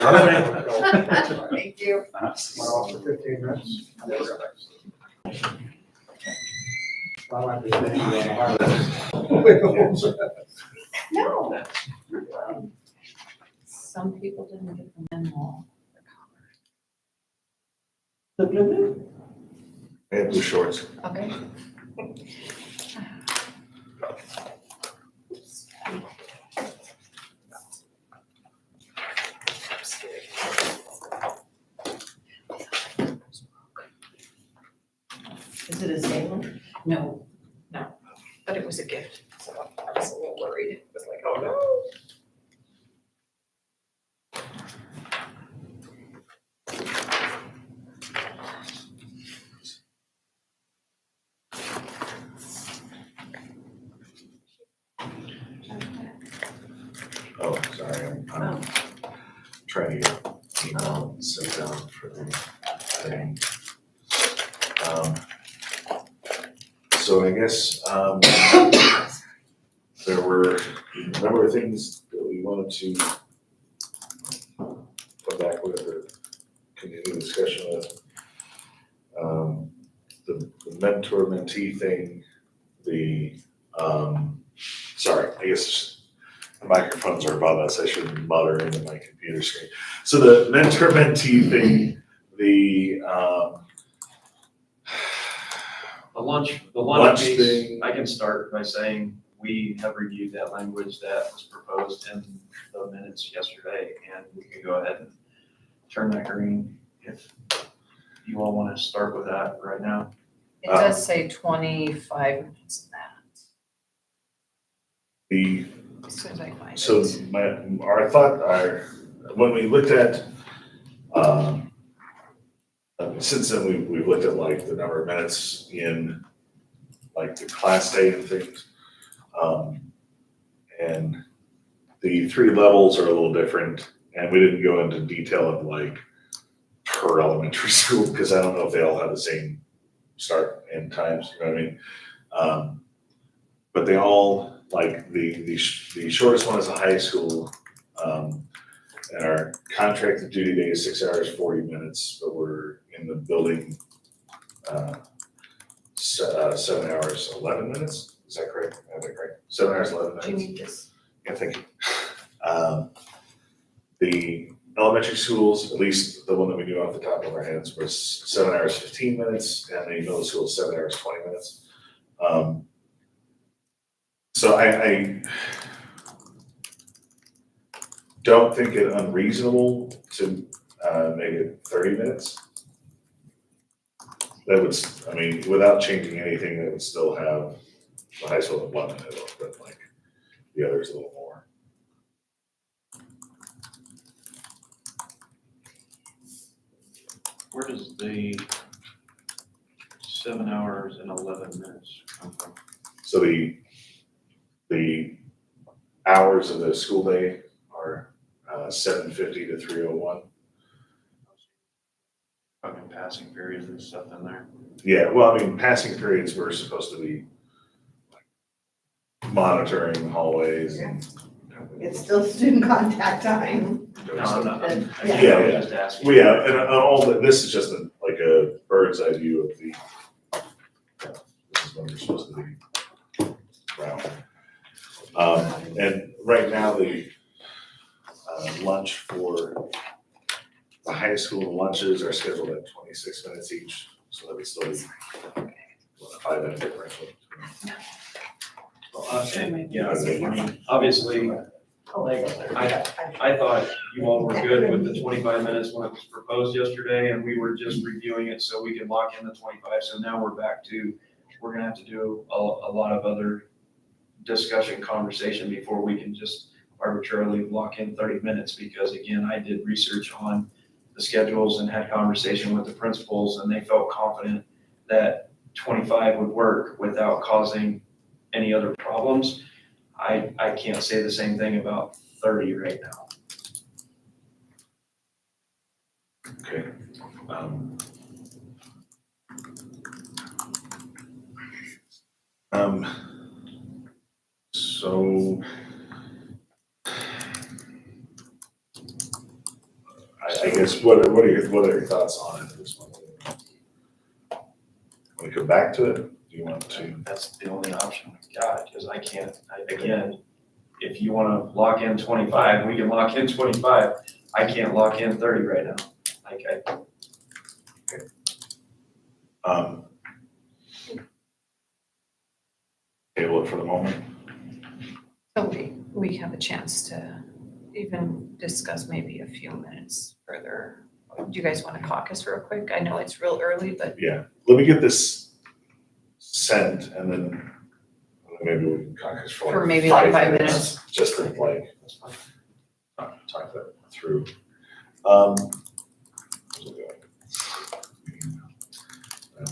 Thank you. Went off for 15 minutes. I might be staying on the highway. No. Some people didn't get the memo. They have blue shorts. Okay. Is it a sale? No, but it was a gift, so I was a little worried. It was like, oh no. Oh, sorry, I'm trying to get email sent down for the thing. So I guess, there were a number of things that we wanted to come back with or continue discussion with. The mentor-mentee thing, sorry, I guess the microphones are above us, I shouldn't mutter into my computer screen. So the mentor-mentee thing, the lunch lunch piece, thing. I can start by saying we have reviewed that language that was proposed in the minutes yesterday, and we can go ahead and turn that green if you all want to start with that right now. It does say 25 minutes in that, as soon as I find it. So when we looked at, since then, we've looked at like the number of minutes in like the class day and things. And the three levels are a little different, and we didn't go into detail of like per elementary school, because I don't know if they all have the same start and times, you know what I mean? But they all, like the shortest one is a high school, and our contracted duty day is 6 hours, 40 minutes, but we're in the building, 7 hours, 11 minutes, is that correct? I have that correct? 7 hours, 11 minutes. Do you need this? Yeah, thank you. The elementary schools, at least the one that we knew off the top of our heads, was 7 hours, 15 minutes, and the middle school is 7 hours, 20 minutes. So I don't think it unreasonable to make it 30 minutes. That would, I mean, without changing anything, that would still have the high school at 1 minute, but like the others a little more. Where does the 7 hours and 11 minutes come from? So the hours of the school day are 7:50 to 3:01. Fucking passing periods and stuff in there. Yeah, well, I mean, passing periods were supposed to be like monitoring hallways and. It's still student contact time. No, I'm not, I'm Yeah. just asking. Well, yeah, and all that, this is just like a bird's eye view of the, this is when you're supposed to be around. And right now, the lunch for the high school lunches are scheduled at 26 minutes each, so that would still be a 5-minute differential. Well, yeah, I mean, obviously, like, I thought you all were good with the 25 minutes when it was proposed yesterday, and we were just reviewing it so we could lock in the 25. So now we're back to, we're gonna have to do a lot of other discussion, conversation before we can just arbitrarily lock in 30 minutes. Because again, I did research on the schedules and had conversation with the principals, and they felt confident that 25 would work without causing any other problems. I can't say the same thing about 30 right now. Okay. So I guess, what are your thoughts on it at this point? Want to come back to it? Do you want to? That's the only option we've got, because again, if you wanna lock in 25, we can lock in 25. I can't lock in 30 right now. Table it for the moment. So we have a chance to even discuss maybe a few minutes further. Do you guys want to caucus real quick? I know it's real early, but Yeah, let me get this sent and then maybe we can caucus for For maybe like 5 minutes. Just to like, talk that through. I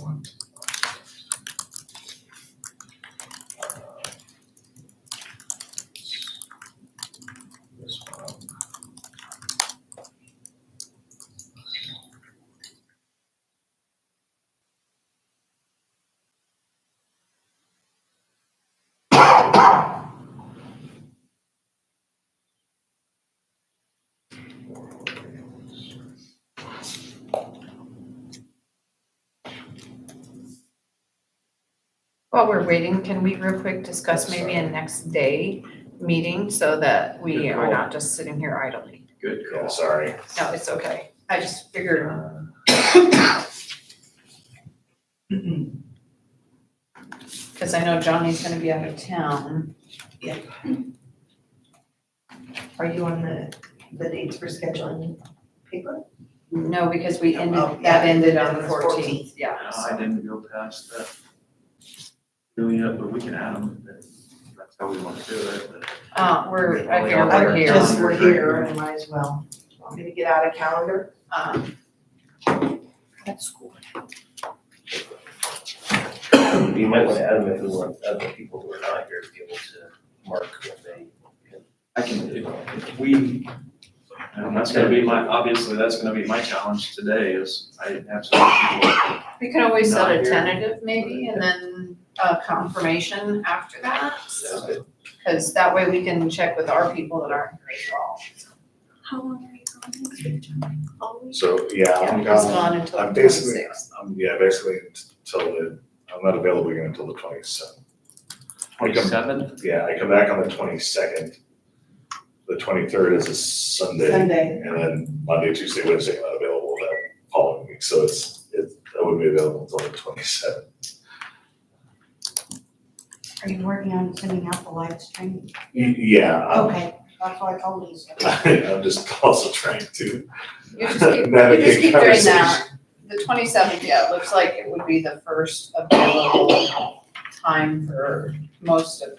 want. This one. while we're waiting, can we real quick discuss maybe a next day meeting so that we Good are call. not just sitting here idly? Good Yeah, call. sorry. No, it's okay. I just figured, because I know Johnny's gonna be out of town. Are you on the dates for scheduling paper? No, because we Oh, ended, yeah, that ended on the the 14th, yeah. No, I didn't go past that. Really yet, but we can add them. That's how we want to do it. but- I figure we're here. Just we're here, and might as well. Want me to get out a calendar? That's cool. You might want to add them if we want other people who are not here to be able to mark what they. I can, if we, and that's gonna be obviously, that's gonna be my challenge today is I have some people. We can always set Not a here. tentative maybe and then a confirmation after that. Sounds good. Because that way we can check with our people that aren't here as well. How long are you gone next week, John? All week? So, yeah, I'm Yeah, he's gone. gone until I'm the basically, 26th. basically I'm not available again until the 27th. 27th? Yeah, I come back on the 22nd. The 23rd is a Sunday. Sunday. And then Monday, Tuesday, Wednesday, I'm not available that following week, so I wouldn't be available until the 27th. Are you working on sending out the live stream? Yeah, Okay, that's what I told Lisa. I'm just also trying to You just keep doing navigate that. The 27th, yeah, it looks like it would be the first available time for most of,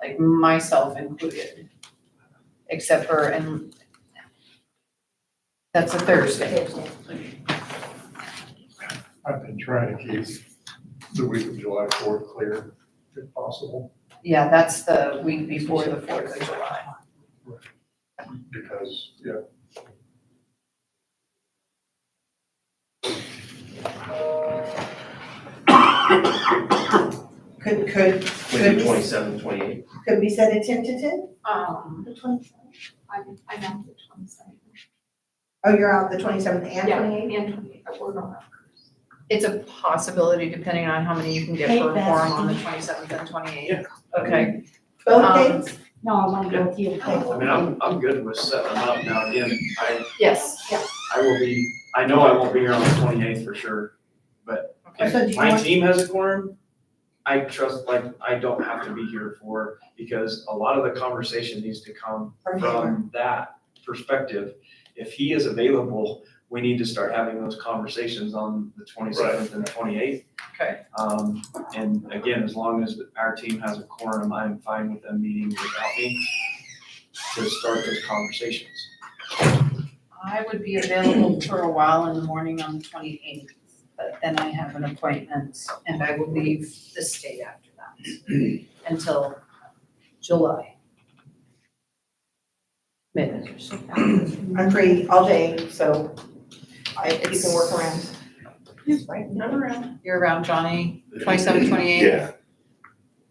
like myself included. Except for, and that's a Thursday. I've been trying to keep the week of July 4th clear if possible, Yeah, that's the week before the 4th of July. because, Could Maybe we, 27, 28. could we set a tentative? The 27th. I'm out the 27th. Oh, you're out the 27th and 28th? And 28th, we're going out. It's a possibility depending on how many you can get Hey, for a Beth. quorum on the 27th and 28th. Okay. Both dates? No, I want to go with you. I mean, I'm good with setting them up. Now, again, Yes, I will be, I know I won't be here on the 28th for sure, but okay. So do if you my want, team has a quorum, I trust, I don't have to be here because a lot of the conversation needs to come from that perspective. If he is available, we need to start having those conversations on the 27th and 28th. Okay. And again, as long as our team has a quorum, I'm fine with them meeting without me to start those conversations. I would be available for a while in the morning on the 28th, but then I have an appointment and I will leave the state after that until July. Mid. I'm free all day, so you can work around. I'm around. You're around, Johnny, 27, 28? Yeah,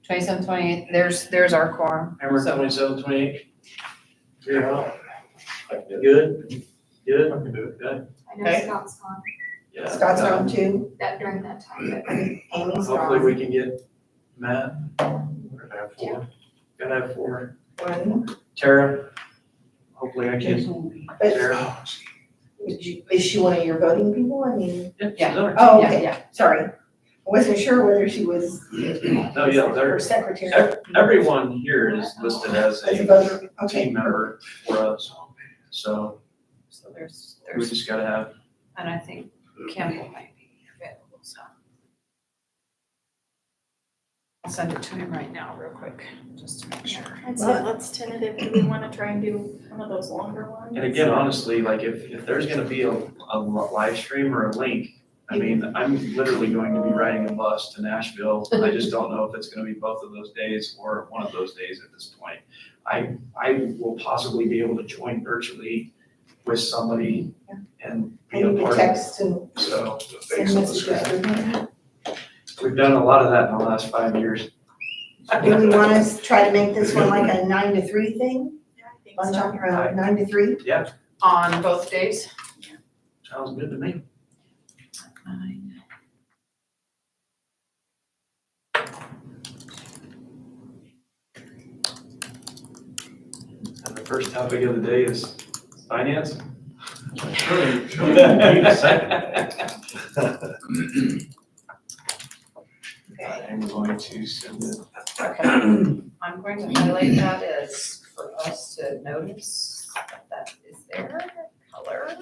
27, 28, there's our quorum. Remember So- 27, 28? You're out. Good? Good? I can do it. Good. I know Okay. Scott's gone Yeah. Scott's on too, that during that time, but Amy's Hopefully gone. we can get Matt. We're gonna have four. Gotta have 4. One. Tara, hopefully I can. But Tara. is she one of your voting people? I mean, Yeah. oh, Yeah, okay, yeah. sorry. I wasn't sure whether she was No, yeah, her they're, secretary everyone here is listed as as a a voter. Okay. team member for us. So So we there's, just gotta have, and I think Campbell might be available, so. I'll send it to him right now real quick, just to make sure. I'd say let's tentative, do we wanna try and do one of those longer ones? and again, honestly, like if there's gonna be a live stream or a link, I mean, I'm literally going to be riding a bus to Nashville. I just don't know if it's gonna be both of those days or one of those days at this point. I will possibly be able to join virtually with somebody and be And a you can part of text and it. So The send face on the messages screen. to her. we've done a lot of that in the last 5 years. Do we want to try to make this one like a 9 to 3 thing? Yeah, I think Lunch so. on, 9 to 3? On both days? Sounds good to me. And the first topic of the day is finance. Need a second. I'm going to send it. Okay. I'm going to highlight that as for us to notice that is there, color.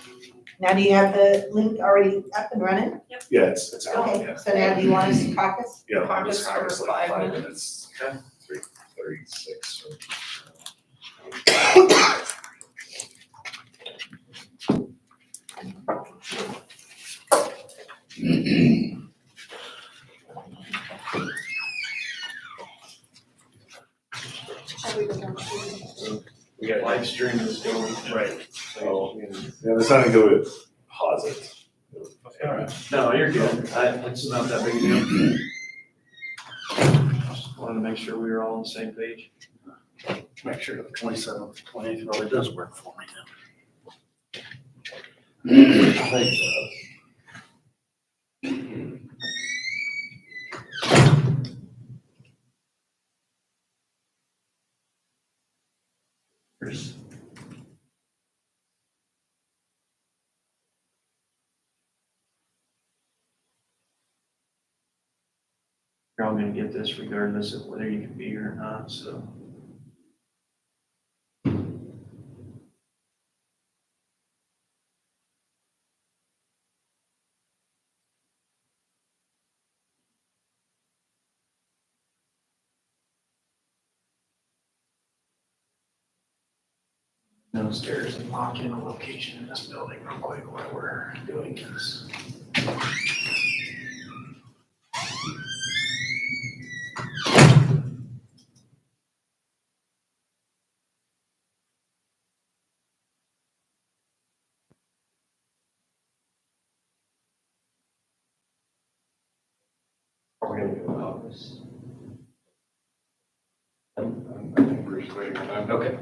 Now, do you have the link already up and running? Yeah, it's out, Okay, yeah. so now do you want us to caucus? Yeah, I'll Caucus just caucus for like 5 5 minutes. minutes. 3:36. Should we go down to- We got live stream is going. Right. So, yeah, there's nothing to do with posit. No, you're good. It's not that big a deal. Just wanted to make sure we were all on the same page. Make sure the 27th, 28th really does work for me You're all gonna get this regardless of whether you can be here or not, so. Downstairs and lock in a location in this building real quick while we're doing this. We're gonna do about this. I think we're just waiting on that. Okay.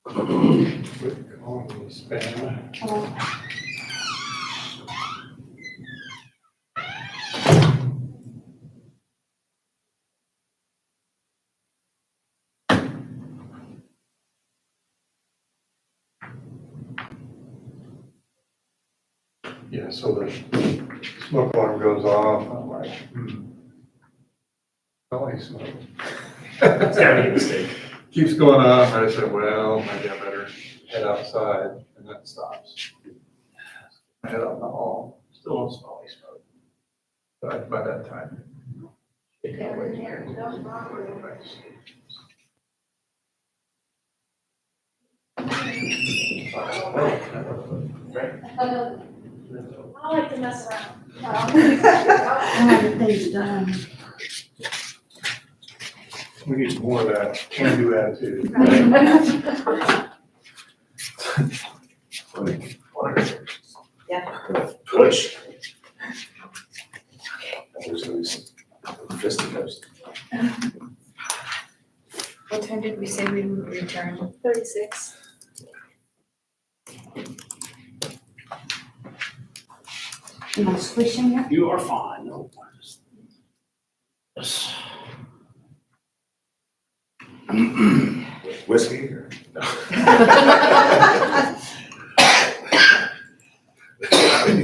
Quit calling me spam. Yeah, so the smoke alarm goes off, I'm like, Only smoke. It's gotta be a mistake. Keeps going off, I said, well, maybe I better head outside, and then it stops. I head out in the hall, still don't smell any smoke. But by that time. I like to mess around. We need more of that can-do attitude. Yeah. Push. There's always fisticuffs. What time did we say we would return? 36. Am I squishing it? You are fine, no worries. Whiskey or? No.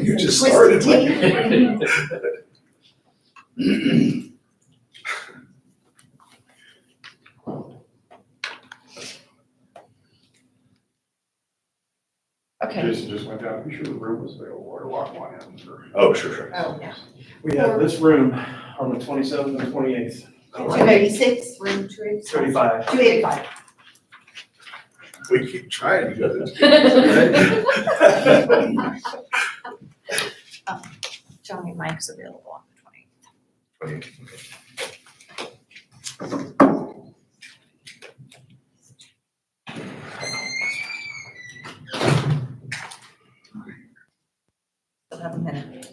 You just started. Okay. Jason just went down, be sure the room was available, or lock one in, or. Oh, sure. Oh, yeah. We have this room on the 27th and 28th, 286, Room 286. 35. 285. We keep trying, you guys. Johnny Mike's available on the 20th. Still have a minute.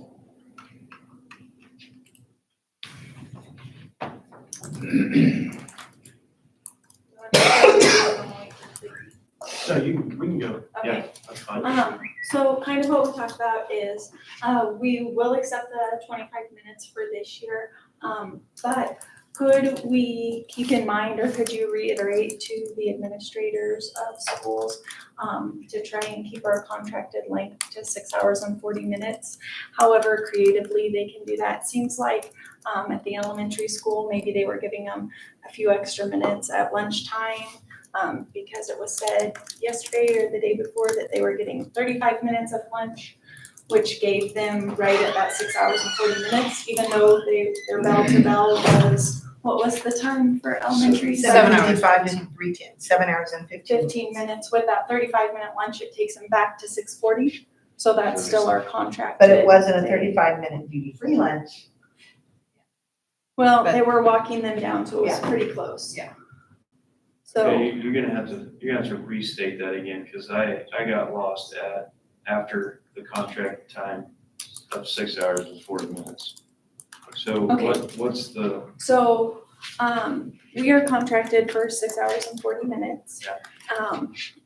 No, we can go. Yeah, Okay. that's fine. So kind of what we talked about is, we will accept the 25 minutes for this year. But could we keep in mind, or could you reiterate to the administrators of schools, to try and keep our contracted length to 6 hours and 40 minutes? However creatively they can do that. Seems like, at the elementary school, maybe they were giving them a few extra minutes at lunchtime. Because it was said yesterday or the day before that they were getting 35 minutes of lunch, which gave them right at that 6 hours and 40 minutes, even though their bell to bell was, what was the time for elementary? 7:55 to 3:10, 7 hours and 15 minutes. With that 35-minute lunch, it takes them back to 6:40. So that's still our contract. But it wasn't a 35-minute duty-free lunch. Well, they were walking them down, so it was pretty close. Yeah. So. Okay, you're gonna have to restate that again, because I got lost after the contract time of 6 hours and 40 minutes. So Okay. what's the, So, we are contracted for 6 hours and 40 minutes.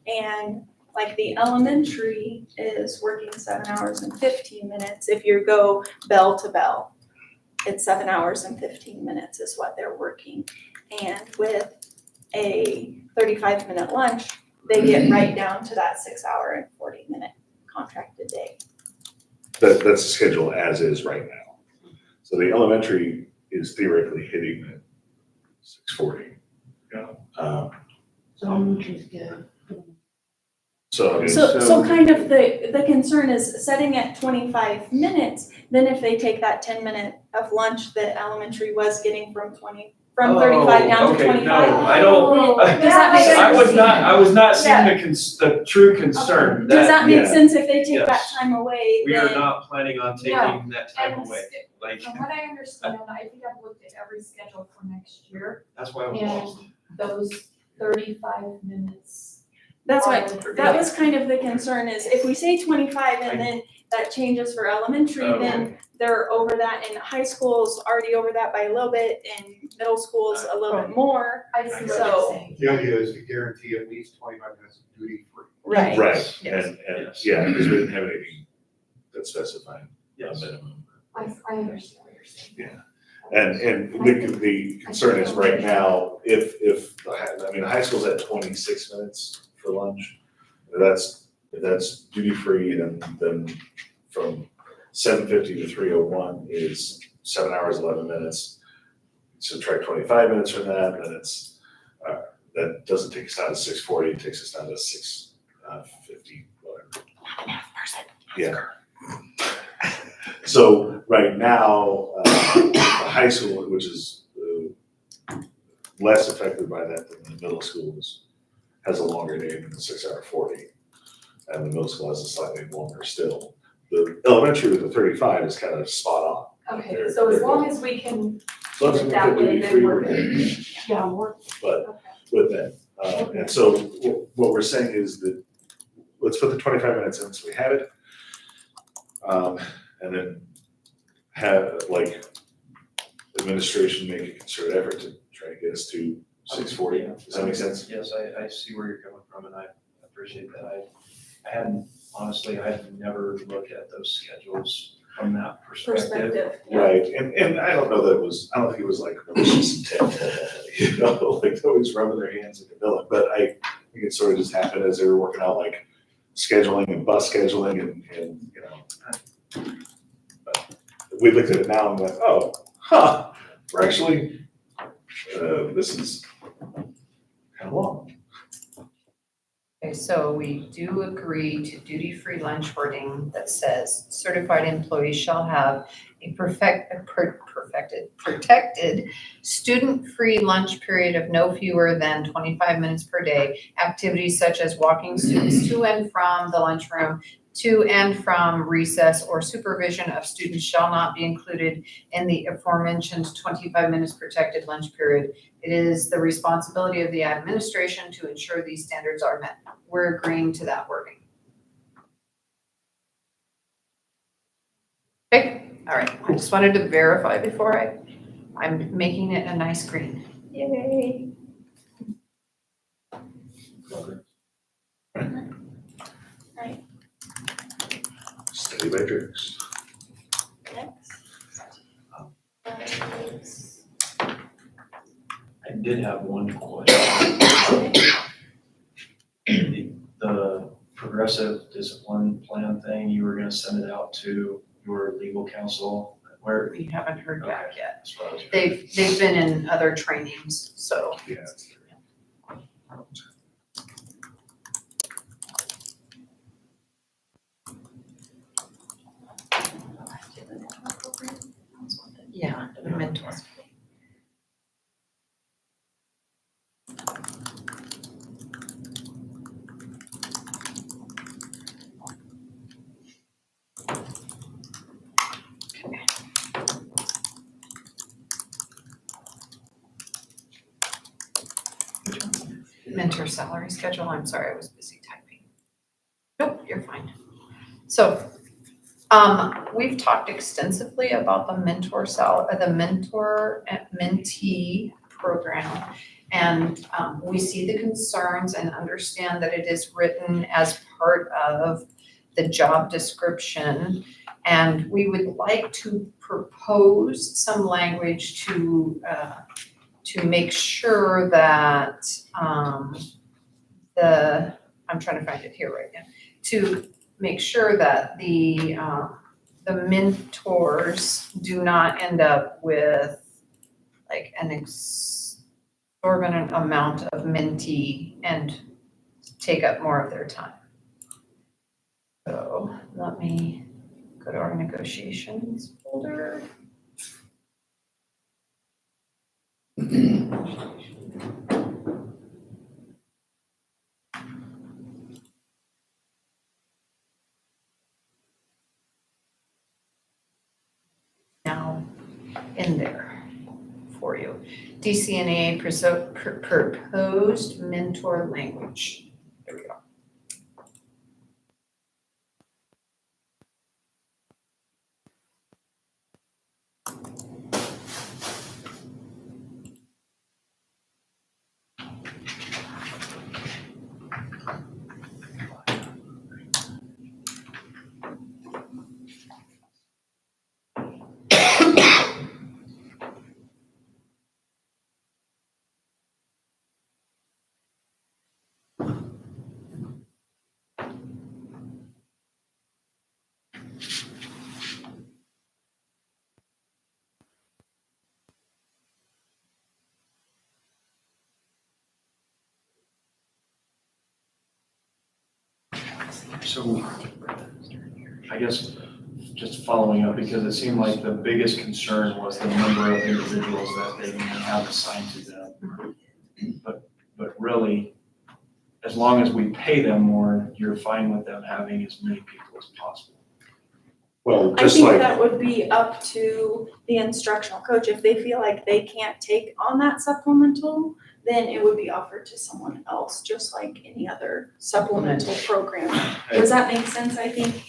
And like the elementary is working 7 hours and 15 minutes. If you go bell to bell, it's 7 hours and 15 minutes is what they're working. And with a 35-minute lunch, they get right down to that 6 hour and 40-minute contracted day. That's the schedule as is right now. So the elementary is theoretically hitting at 6:40. So elementary's good. So. So kind of the concern is setting at 25 minutes, then if they take that 10-minute of lunch that elementary was getting from 35 down to 25. Okay, no, I don't, Does that make sense? I was not seeing the true concern. Does that make yeah. sense if they take that Yes. time away? We are then- not planning on taking that time away, like, From what I understand, I think I've looked at every schedule for next year, that's why I was lost. those 35 minutes. That's why, are- that was kind of the concern is if we say 25 and then that changes for elementary, Oh, then they're over that, and high school's already over that by a little bit, and middle school's a little bit more. I see what So- you're saying. The idea is to guarantee at least 25 minutes of duty-free. Right. Right, Yes. and, Yes. yeah, because we didn't have anything that specified a Yes. minimum. I understand what you're saying. And the concern is right now, if, the high school's at 26 minutes for lunch. If that's duty-free, then from 7:50 to 3:01 is 7 hours, 11 minutes. Subtract 25 minutes from that, then it's, that doesn't take us down to 6:40, it takes us down to 6:50, whatever. Yeah. So right now, the high school, which is less affected by that than the middle school, has a longer day than the 6 hour 40. And the middle school has a slightly longer still. The elementary with the 35 is kind of spot on. Okay, They're- so as they're long as we can, So as long as that we way, can then do we're free, yeah, we're, but okay. with that. And so what we're saying is that, let's put the 25 minutes in so we have it. And then have, like, administration make a concerted effort to try to get us to 6:40, does that make sense? Yes, I see where you're coming from, and I appreciate that. I hadn't, honestly, I had never looked at those schedules from that perspective. Right, and I don't know that it was, I don't think it was like malicious intent, you know, like always rubbing their hands in the villain, but I think it sort of just happened as they were working out like scheduling and bus scheduling and, you know. But we looked at it now and went, oh, we're actually, this is kind of long. Okay, so we do agree to duty-free lunch wording that says certified employees shall have a protected student-free lunch period of no fewer than 25 minutes per day. Activities such as walking students to and from the lunchroom, to and from recess, or supervision of students shall not be included in the aforementioned 25 minutes protected lunch period. It is the responsibility of the administration to ensure these standards are met. We're agreeing to that wording. Okay, all right. I just wanted to verify before I'm making it a nice green. Yay. Steady by drinks. Next. I did have one question. The progressive discipline plan thing, you were gonna send it out to your legal counsel, where? We haven't heard back yet. That's what I was. They've been in other trainings, so. Yeah. Yeah, the mentors. Mentor salary schedule, I'm sorry, I was busy typing. Nope, you're fine. So, we've talked extensively about the mentor mentee program. And, we see the concerns and understand that it is written as part of the job description. And we would like to propose some language to make sure that, I'm trying to find it here right now, to make sure that the mentors do not end up with like an exorbitant amount of mentee and take up more of their time. So let me go to our negotiations folder. Now in there for you. DCNEA proposed mentor language. There we go. So, I guess, just following up, because it seemed like the biggest concern was the number of individuals that they may have assigned to them. But really, as long as we pay them more, you're fine with them having as many people as possible. Well, I just think like, that would be up to the instructional coach. If they feel like they can't take on that supplemental, then it would be offered to someone else, just like any other supplemental program. Does that make sense? I think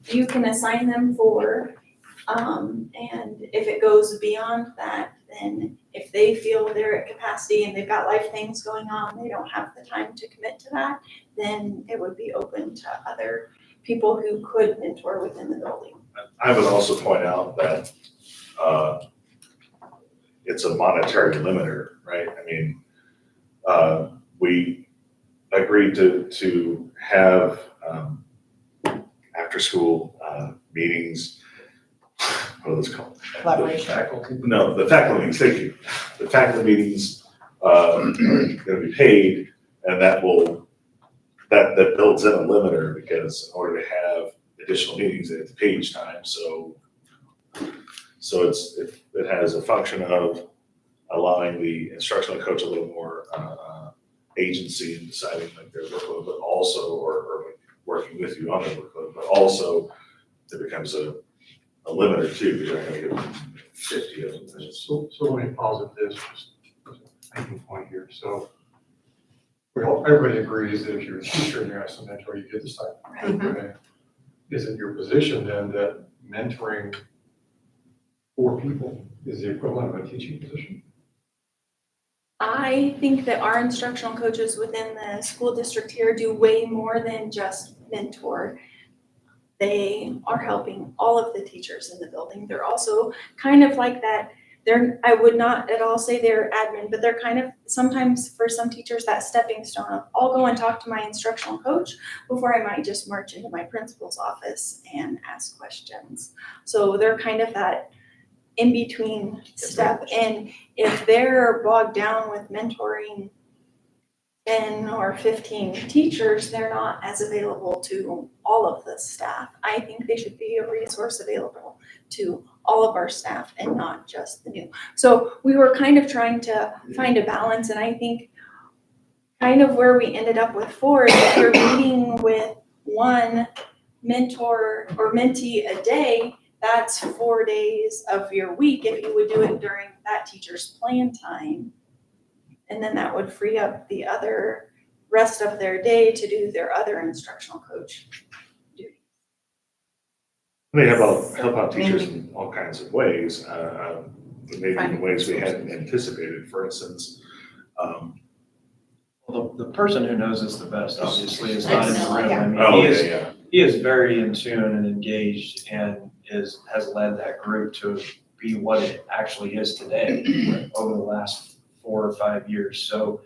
you can assign them for And if it goes beyond that, then if they feel they're at capacity and they've got life things going on, they don't have the time to commit to that, then it would be open to other people who could mentor within the building. I would also point out that, it's a monetary limiter, right? I mean, we agreed to have, after-school, meetings. What are those called? Collaboration. Faculty. No, the faculty meetings, thank you. The faculty meetings, are gonna be paid, and that builds in a limiter, because in order to have additional meetings, they have to pay each time, so it has a function of allowing the instructional coach a little more, agency in deciding like their workload, but also, or working with you on their workload, but also it becomes a limiter too, because you're not gonna give 50 of them. So let me posit this, just as a making point here. So everybody agrees that if you're a teacher and you're asked to mentor, you get the stipend. Okay? Is it your position then that mentoring 4 people is the equivalent of a teaching position? I think that our instructional coaches within the school district here do way more than just mentor. They are helping all of the teachers in the building. They're also kind of like that. I would not at all say they're admin, but they're kind of sometimes for some teachers that stepping stone of, I'll go and talk to my instructional coach before I might just march into my principal's office and ask questions. So they're kind of that in-between step. And if they're bogged down with mentoring 10 or 15 teachers, they're not as available to all of the staff. I think they should be a resource available to all of our staff and not just the new. So we were kind of trying to find a balance, and I think kind of where we ended up with 4 is if you're meeting with 1 mentor or mentee a day, that's 4 days of your week if you would do it during that teacher's plan time. And then that would free up the other rest of their day to do their other instructional coach duties. They help out teachers in all kinds of ways, maybe in ways we hadn't anticipated. For instance, Well, the person who knows us the best, obviously, is not in the room. I mean, oh, he is, yeah, he is very in tune and engaged and has led that group to be what it actually is today over the last 4 or 5 years. So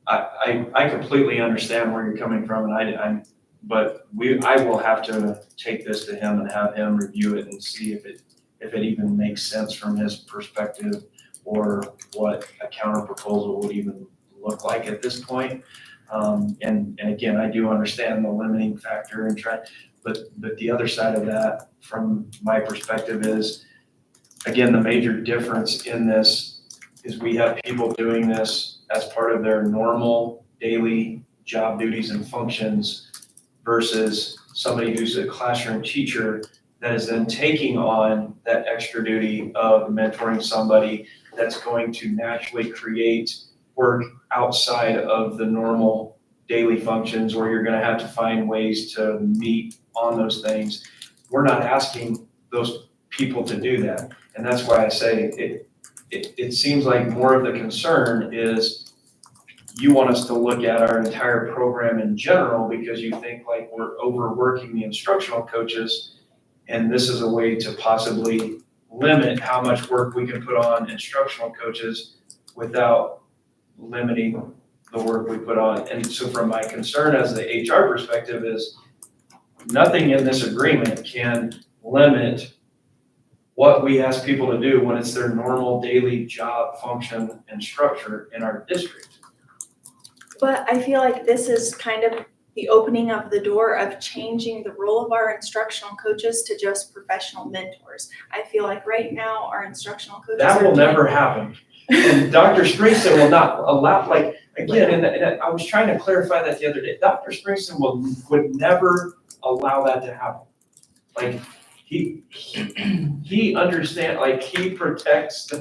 I completely understand where you're coming from, and I will have to take this to him and have him review it and see if it even makes sense from his perspective, or what a counter proposal would even look like at this point. And again, I do understand the limiting factor and but the other side of that, from my perspective, is, again, the major difference in this is we have people doing this as part of their normal daily job duties and functions versus somebody who's a classroom teacher that is then taking on that extra duty of mentoring somebody that's going to naturally create work outside of the normal daily functions, where you're gonna have to find ways to meet on those things. We're not asking those people to do that. And that's why I say it seems like more of the concern is you want us to look at our entire program in general because you think like we're overworking the instructional coaches, and this is a way to possibly limit how much work we can put on instructional coaches without limiting the work we put on. And so from my concern as the HR perspective is nothing in this agreement can limit what we ask people to do when it's their normal daily job function and structure in our district. But I feel like this is kind of the opening of the door of changing the role of our instructional coaches to just professional mentors. I feel like right now our instructional coaches That will never happen. And Dr. Springston will not allow, like, again, and I was trying to clarify that the other day, Dr. Springston would never allow that to happen. Like, he understands, like, he protects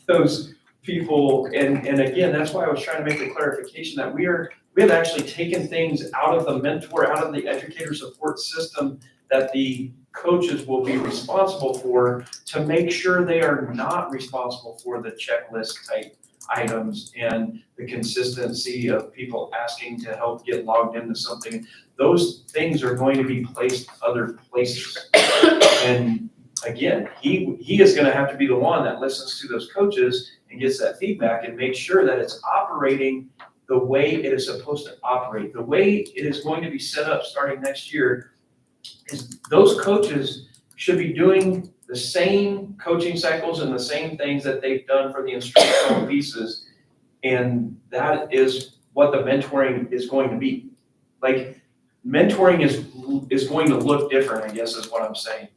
those people, and again, that's why I was trying to make the clarification that we have actually taken things out of the mentor, out of the educator support system that the coaches will be responsible for to make sure they are not responsible for the checklist type items and the consistency of people asking to help get logged into something. Those things are going to be placed other places. And again, he is gonna have to be the one that listens to those coaches and gets that feedback and makes sure that it's operating the way it is supposed to operate. The way it is going to be set up starting next year is those coaches should be doing the same coaching cycles and the same things that they've done for the instructional pieces. And that is what the mentoring is going to be. Like, mentoring is going to look different, I guess is what I'm saying.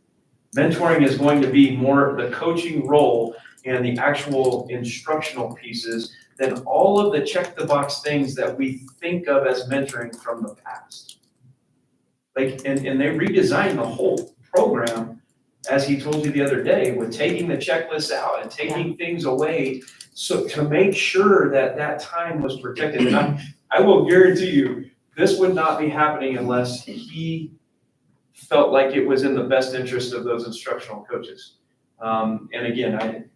Mentoring is going to be more the coaching role and the actual instructional pieces than all of the check the box things that we think of as mentoring from the past. Like, and they redesigned the whole program, as he told you the other day, with taking the checklists out and taking things away, so to make sure that that time was protected. And I will guarantee you, this would not be happening unless he felt like it was in the best interest of those instructional coaches. And again,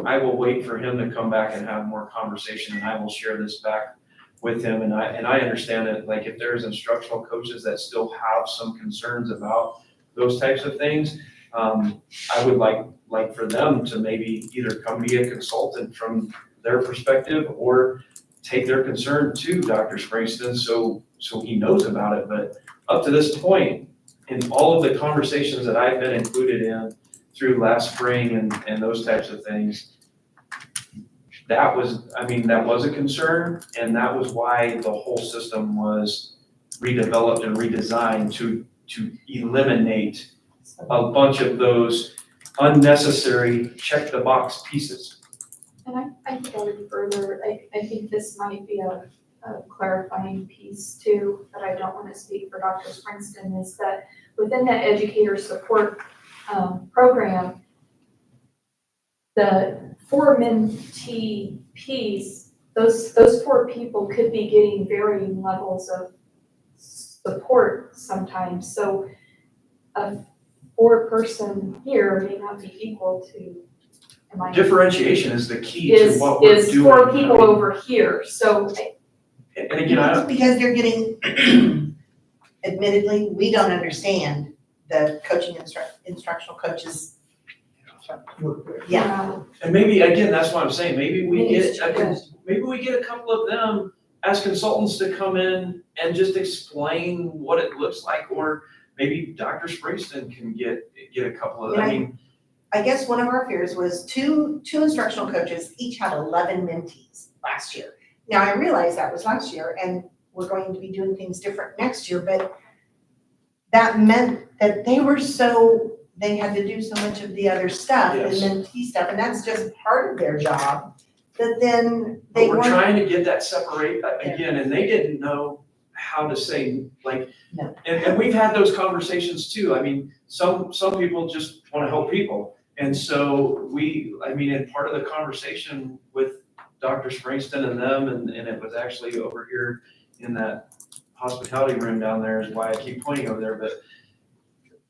I will wait for him to come back and have more conversation, and I will share this back with him. And I understand that, like, if there's instructional coaches that still have some concerns about those types of things, I would like for them to maybe either come be a consultant from their perspective or take their concern to Dr. Springston so he knows about it. But up to this point, in all of the conversations that I've been included in through last spring and those types of things, that was a concern, and that was why the whole system was redeveloped and redesigned to eliminate a bunch of those unnecessary check the box pieces. And I think I would further, I think this might be a clarifying piece too, but I don't want to speak for Dr. Springston, is that within that educator support program, the 4 mentee piece, those 4 people could be getting varying levels of support sometimes. So a 4-person here may not be equal to, Differentiation is the key to what we're doing. Is 4 people over here, so. And again, Because they're getting, admittedly, we don't understand the coaching instructional coaches. Yeah. and maybe, again, that's what I'm saying, maybe we get a couple of them as consultants to come in and just explain what it looks like, or maybe Dr. Springston can get a couple of, I guess one of our fears was two instructional coaches each had 11 mentees last year. Now, I realize that was last year, and we're going to be doing things different next year, but that meant that they had to do so much of the other stuff, Yes. and mentee stuff, and that's just part of their job, that then but they we're weren't. trying to get that separate again, and they didn't know how to say, like, No. and we've had those conversations too. I mean, some people just want to help people. And so and part of the conversation with Dr. Springston and them, and it was actually over here in that hospitality room down there is why I keep pointing over there, but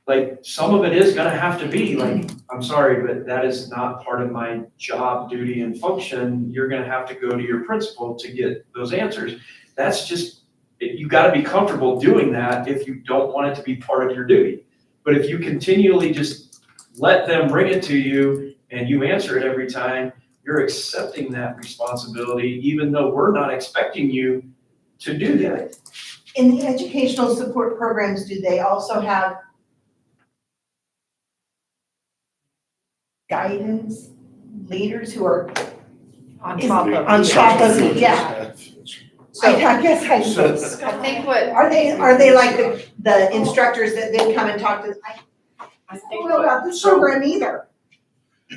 like, some of it is gonna have to be like, I'm sorry, but that is not part of my job, duty, and function. You're gonna have to go to your principal to get those answers. That's just, you gotta be comfortable doing that if you don't want it to be part of your duty. But if you continually just let them bring it to you and you answer it every time, you're accepting that responsibility, even though we're not expecting you to do that. In the educational support programs, do they also have guidance leaders who are On Is- top of. on top of it, yeah. I guess I think what, are they like the instructors that then come and talk to, I I think don't know what, about this program either.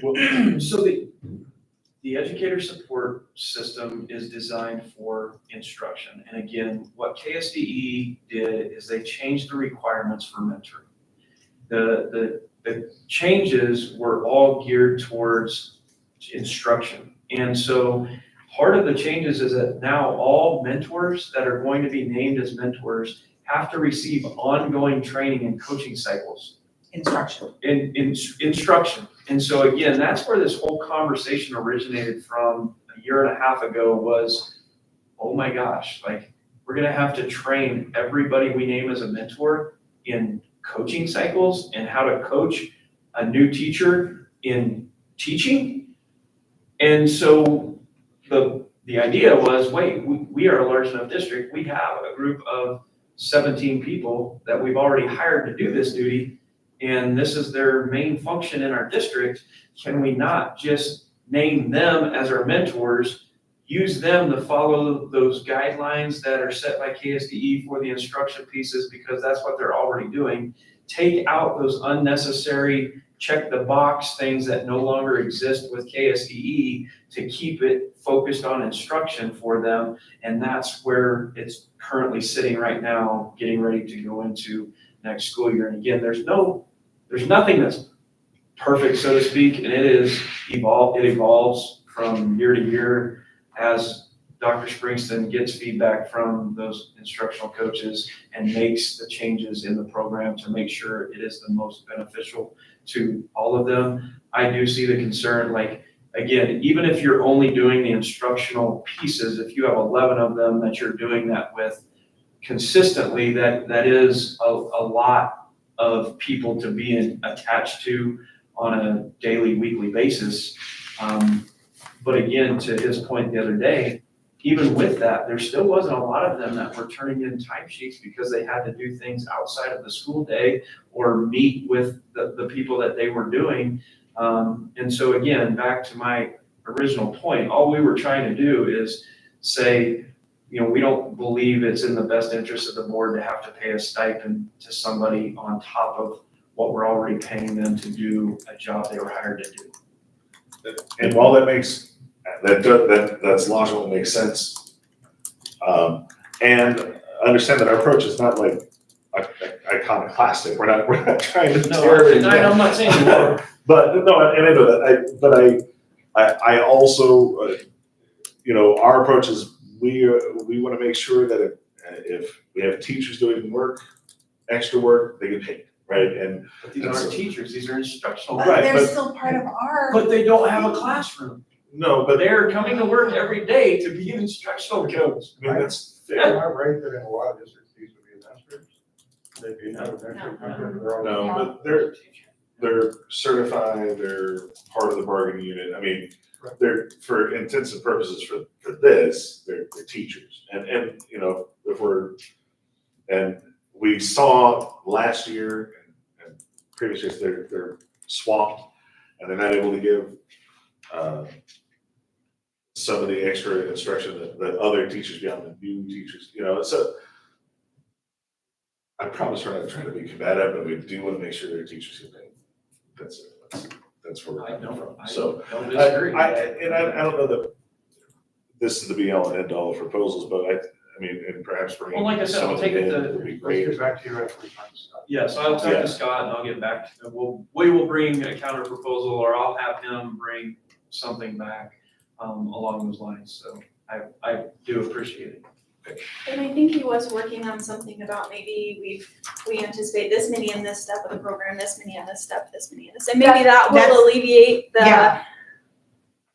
Well, so the educator support system is designed for instruction. And again, what KSDE did is they changed the requirements for mentoring. The changes were all geared towards instruction. And so part of the changes is that now all mentors that are going to be named as mentors have to receive ongoing training and coaching cycles Instruction. in instruction. And so again, that's where this whole conversation originated from a year and a half ago was, oh my gosh, like we're gonna have to train everybody we name as a mentor in coaching cycles and how to coach a new teacher in teaching. And so the idea was, wait, we are a large enough district, we have a group of 17 people that we've already hired to do this duty, and this is their main function in our district. Can we not just name them as our mentors, use them to follow those guidelines that are set by KSDE for the instruction pieces, because that's what they're already doing. Take out those unnecessary check the box things that no longer exist with KSDE to keep it focused on instruction for them. And that's where it's currently sitting right now, getting ready to go into next school year. And again, there's nothing that's perfect, so to speak, and it evolves from year to year as Dr. Springston gets feedback from those instructional coaches and makes the changes in the program to make sure it is the most beneficial to all of them. I do see the concern, like, again, even if you're only doing the instructional pieces, if you have 11 of them that you're doing that with consistently, that is a lot of people to be attached to on a daily, weekly basis. But again, to his point the other day, even with that, there still wasn't a lot of them that were turning in timesheets because they had to do things outside of the school day or meet with the people that they were doing. And so again, back to my original point, all we were trying to do is say, we don't believe it's in the best interest of the board to have to pay a stipend to somebody on top of what we're already paying them to do a job they were hired to do. And while that's logical, it makes sense. And understand that our approach is not like iconoclastic. We're not trying to tear it down. I'm not saying you are. But no, and I know that. I also, our approach is we want to make sure that if we have teachers doing extra work, they get paid, right? And But these aren't teachers, these are instructional. But Right, they're but- still part of our. But they don't have a classroom. no, but They're coming to work every day to be an instructional coach. I mean that's Am I right that in a lot of districts, these would be administrators? They'd be not no, but they're certified, they're part of the bargaining unit. I mean, they're, for intents and purposes for this, they're teachers. And and we saw last year and previous years, they're swamped and they're not able to give some of the extra instruction that other teachers beyond the new teachers, so I promise we're not trying to be combative, but we do want to make sure their teachers get paid. That's where we're coming from. So Don't disagree. I don't know that this is the be all and end all of proposals, but I mean, and perhaps bringing Well, like I said, some I'll of take them it in to- would be Let's great. get back to you after we find Scott. Yeah, so I'll talk Yeah. to Scott and I'll get back, we will bring a counter proposal, or I'll have him bring something back along those lines, so I do appreciate it. And I think he was working on something about maybe we anticipate this many in this step of the program, this many in this step, this many in this, and maybe that That's- will alleviate the, Yeah.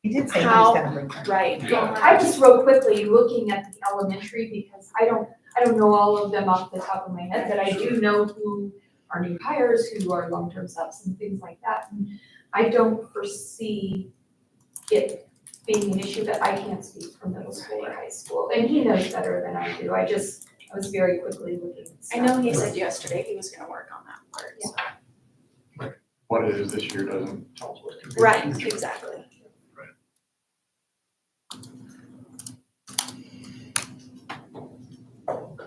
He did say he was How- gonna bring that. right. I just real quickly, looking at the elementary, because I don't know all of them off the top of my head, but I do know who are new hires, who are long-term subs and things like that. And I don't foresee it being an issue, but I can't speak for middle school or high school, and he knows better than I do. I was very quickly looking at I stuff. know he said yesterday he was gonna work on that part, so. What it is this year doesn't tell us what it could be. Right, exactly.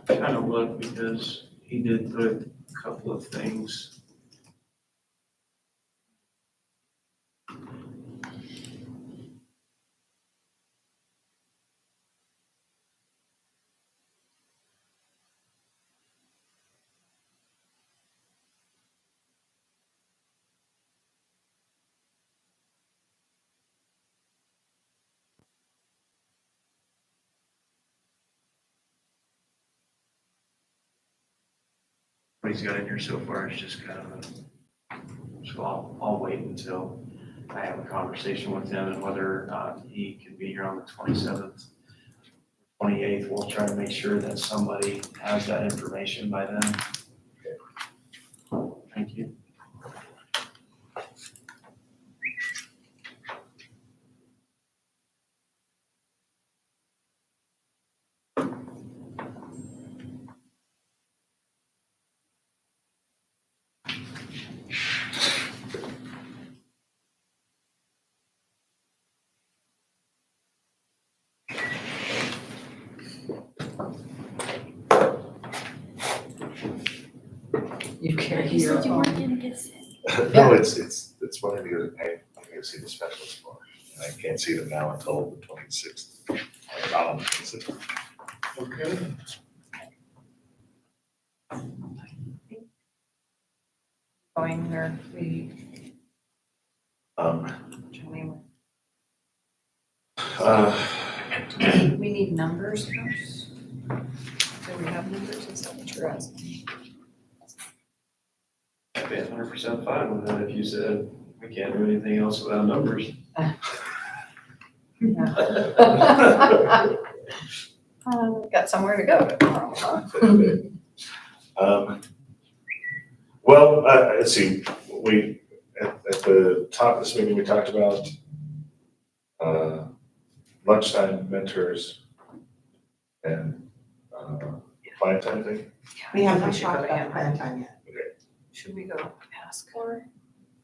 Kind of look, because he did put a couple of things. what he's got in here so far is just kind of so I'll wait until I have a conversation with him and whether or not he can be here on the 27th, 28th. We'll try to make sure that somebody has that information by then. Thank you. You carry You your said you weren't own. gonna get sick. No, it's one of the, I need to see the specialist for, and I can't see them now until the 26th. Not on the 26th. Okay. Going where we, Joanne, we need numbers first. Do we have numbers? Is that what you're asking? I'd be 100% fine with that if you said we can't do anything else without numbers. Got somewhere to go tomorrow, huh? Well, let's see, we, at the top of this meeting, we talked about lunchtime mentors and client time thing. We haven't We should go talked to about Anna. plan time yet. Should we go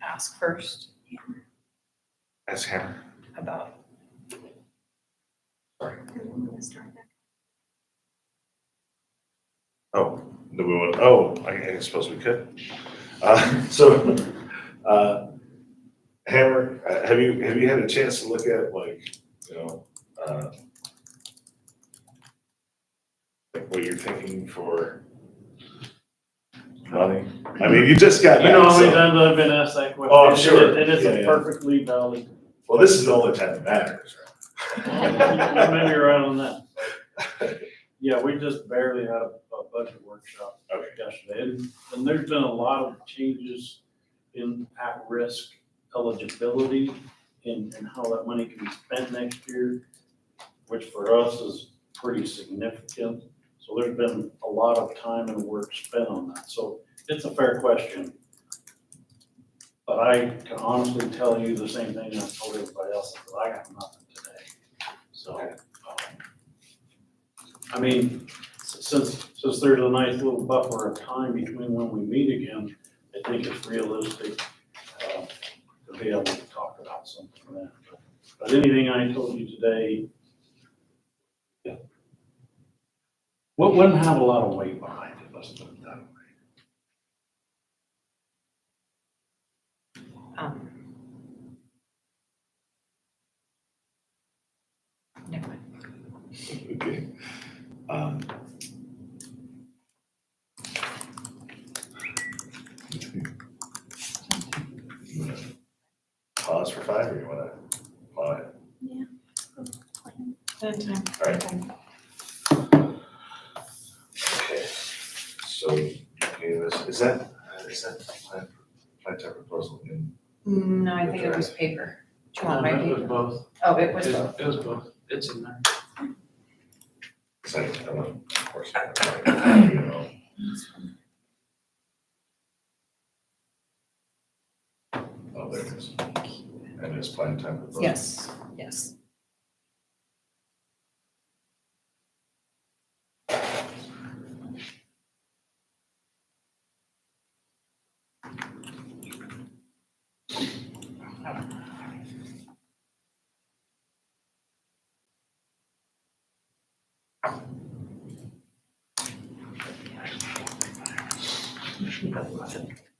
ask first As Hammer. about, Oh, do we want, I suppose we could. Hammer, have you had a chance to look at like, like what you're thinking for money? I mean, you just got You know back, how many so, times I've been asked that question? Oh, I'm sure. It is Yeah, a yeah. perfectly valid, well, this is the only time it matters, maybe you're right on that. Yeah, we just barely had a budget workshop Okay. yesterday, and there's been a lot of changes in at-risk eligibility and how that money can be spent next year, which for us is pretty significant. So there's been a lot of time and work spent on that. So it's a fair question. But I can honestly tell you the same thing I told everybody else, that I got nothing today. So, I mean, since there's a nice little buffer of time between when we meet again, I think it's realistic to be able to talk about something then. But anything I told you today, yeah, wouldn't have a lot of weight behind it, let's put it that way. never mind. Okay. You wanna pause for 5 or you wanna apply it? Okay, so, okay, is that plan type proposal in? No, I think it was paper. Do you want my It was paper? both. Oh, it was both. It was both. It's in there. Second, of course, you know. Oh, there it is. And it's plan time proposal. Yes, yes.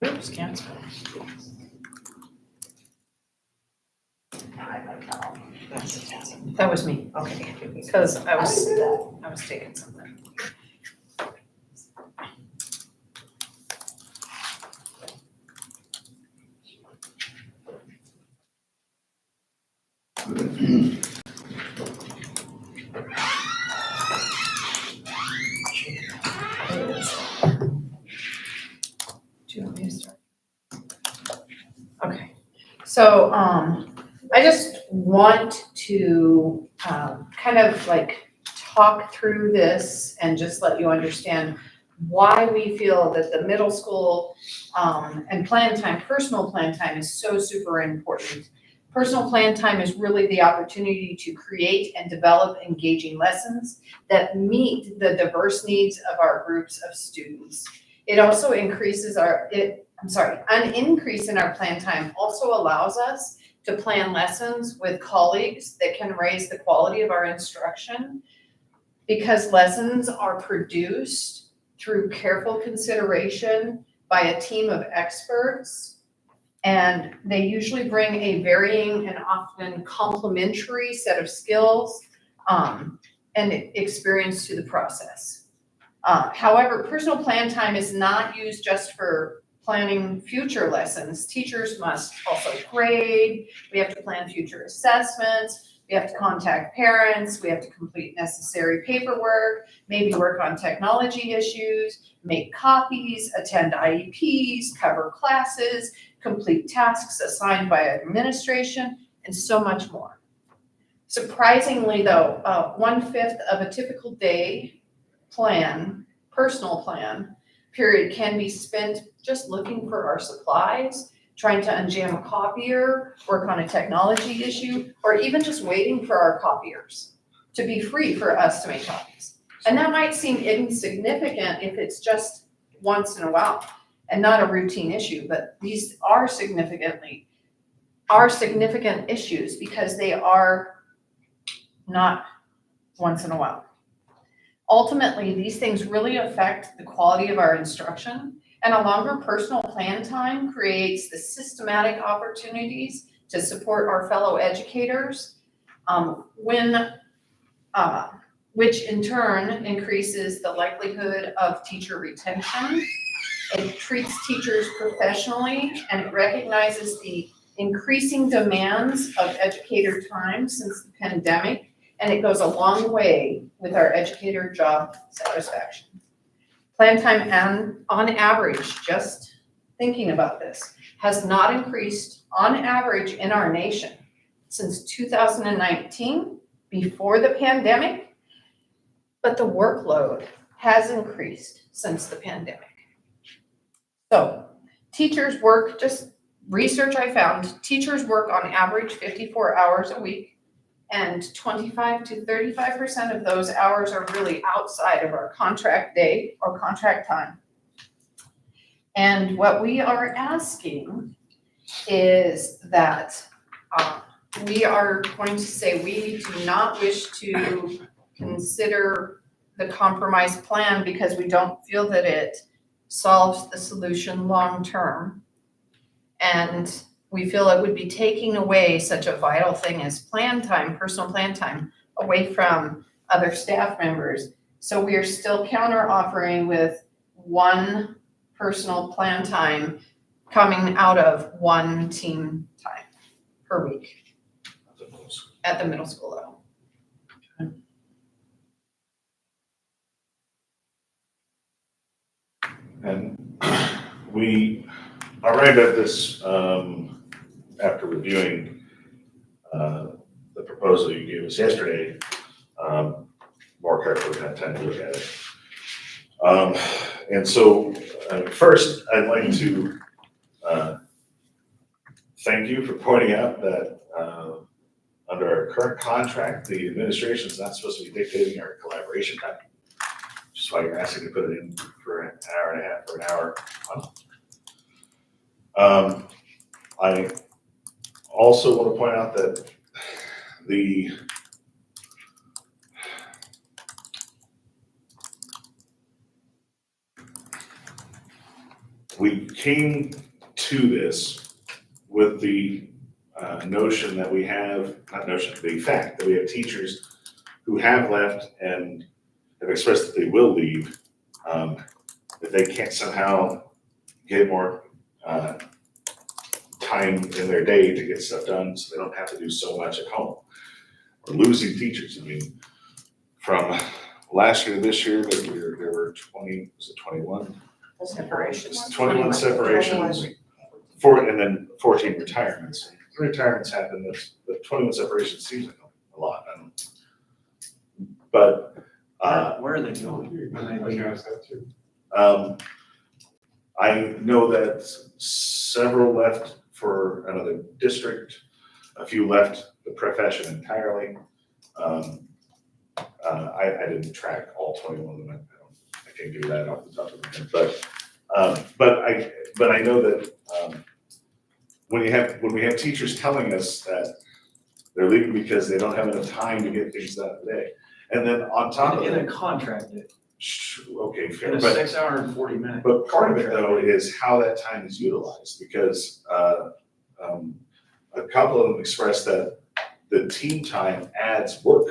Oops, cancel. That was me, Okay. because I How do was you do that? I was taking something. So, I just want to, kind of like talk through this and just let you understand why we feel that the middle school, and plan time, personal plan time is so super important. Personal plan time is really the opportunity to create and develop engaging lessons that meet the diverse needs of our groups of students. It also increases an increase in our plan time also allows us to plan lessons with colleagues that can raise the quality of our instruction because lessons are produced through careful consideration by a team of experts. And they usually bring a varying and often complementary set of skills and experience to the process. However, personal plan time is not used just for planning future lessons. Teachers must also grade, we have to plan future assessments, we have to contact parents, we have to complete necessary paperwork, maybe work on technology issues, make copies, attend IEPs, cover classes, complete tasks assigned by administration, and so much more. Surprisingly though, 1/5 of a typical day plan, personal plan, period can be spent just looking for our supplies, trying to unjam a copier, work on a technology issue, or even just waiting for our copiers to be free for us to make copies. And that might seem insignificant if it's just once in a while and not a routine issue, but these are significant issues because they are not once in a while. Ultimately, these things really affect the quality of our instruction, and a longer personal plan time creates the systematic opportunities to support our fellow educators, which in turn increases the likelihood of teacher retention. It treats teachers professionally and it recognizes the increasing demands of educator time since the pandemic, and it goes a long way with our educator job satisfaction. Plan time on average, just thinking about this, has not increased on average in our nation since 2019, before the pandemic, but the workload has increased since the pandemic. So teachers work, just research I found, teachers work on average 54 hours a week, and 25 to 35% of those hours are really outside of our contract day or contract time. And what we are asking is that we are going to say we do not wish to consider the compromise plan because we don't feel that it solves the solution long-term. And we feel it would be taking away such a vital thing as plan time, personal plan time, away from other staff members. So we are still counter offering with one personal plan time coming out of one team time per week at the middle school level. And we arrived at this after reviewing the proposal you gave us yesterday, more carefully, had time to look at it. And so first, I'd like to thank you for pointing out that under our current contract, the administration is not supposed to be dictating our collaboration time, which is why you're asking to put it in for an hour and a half or an hour a month. I also want to point out that we came to this with the notion that we have, not notion, the fact that we have teachers who have left and have expressed that they will leave if they can't somehow get more time in their day to get stuff done so they don't have to do so much at home. We're losing teachers. I mean, from last year to this year, there were 21? Separations. 21 separations, and then 14 retirements. retirements happen, the 21 separation seems like a lot, I don't. But, Where are they going? I was gonna ask that too. I know that several left for another district, a few left the profession entirely. I didn't track all 21 of them, I can't do that off the top of my head, but I know that, when we have teachers telling us that they're leaving because they don't have enough time to get things done today, and then on top of In that, a contract, okay, in fair, a but 6 hour and 40 minute. But part of it though is how that time is utilized, because a couple of them expressed that the team time adds work,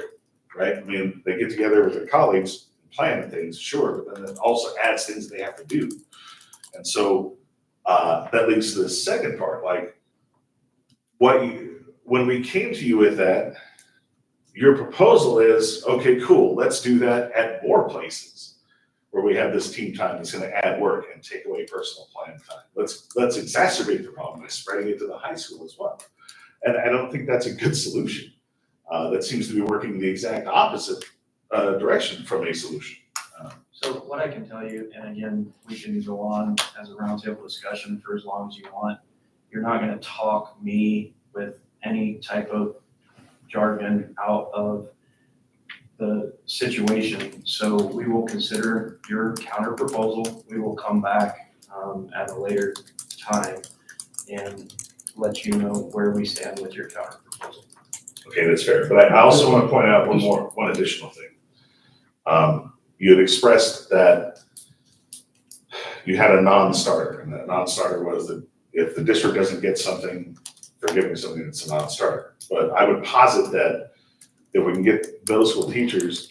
right? I mean, they get together with their colleagues, plan things, sure, but then it also adds things they have to do. And so that leads to the second part, like when we came to you with that, your proposal is, okay, cool, let's do that at more places where we have this team time that's gonna add work and take away personal plan time. Let's exacerbate the problem by spreading it to the high school as well. And I don't think that's a good solution. That seems to be working the exact opposite direction from a solution. So what I can tell you, and again, we can go on as a roundtable discussion for as long as you want. You're not gonna talk me with any type of jargon out of the situation. So we will consider your counter proposal. We will come back at a later time and let you know where we stand with your counter proposal. Okay, that's fair, but I also want to point out one additional thing. You had expressed that you had a non-starter, and that non-starter was that if the district doesn't get something, they're giving something that's a non-starter. But I would posit that if we can get middle school teachers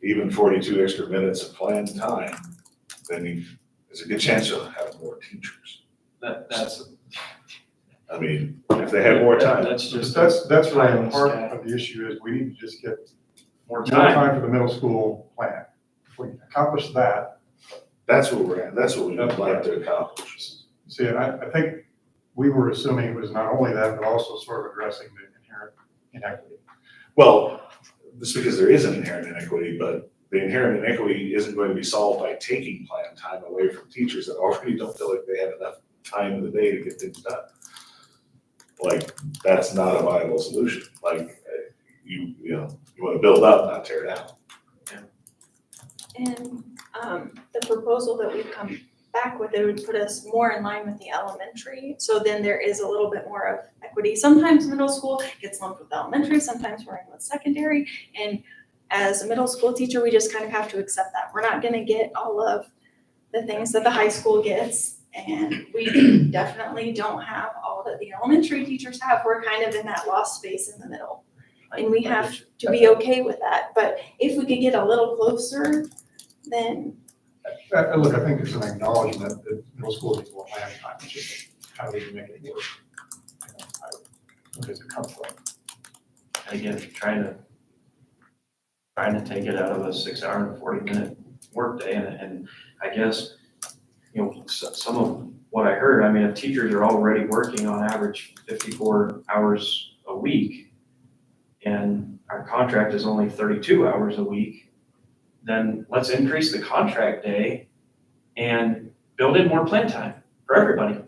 even 42 extra minutes of planned time, then there's a good chance you'll have more teachers. That's I mean, if they have more time. That's just. That's really time part stat. of the issue is we need to just get More more time. time for the middle school plan. If we accomplish that, That's what we're at, that's what we would like to accomplish. see, and I think we were assuming it was not only that, but also sort of addressing the inherent inequity. Well, this because there is an inherent inequity, but the inherent inequity isn't going to be solved by taking planned time away from teachers that already don't feel like they have enough time in the day to get things done. Like, that's not a viable solution. Like, you want to build up, not tear down. And the proposal that we've come back with, it would put us more in line with the elementary. So then there is a little bit more of equity. Sometimes middle school gets lumped with elementary, sometimes we're in with secondary. And as a middle school teacher, we just kind of have to accept that. We're not gonna get all of the things that the high school gets. And we definitely don't have all that the elementary teachers have. We're kind of in that lost space in the middle. And we have to be okay with that. But if we could get a little closer, then Look, I think it's an acknowledgement that middle school needs more plan time, it's just how do we make it work? Where does it come from? Again, trying to take it out of a 6 hour and 40 minute workday, and I guess, some of what I heard, I mean, if teachers are already working on average 54 hours a week, and our contract is only 32 hours a week, then let's increase the contract day and build in more plan time for everybody.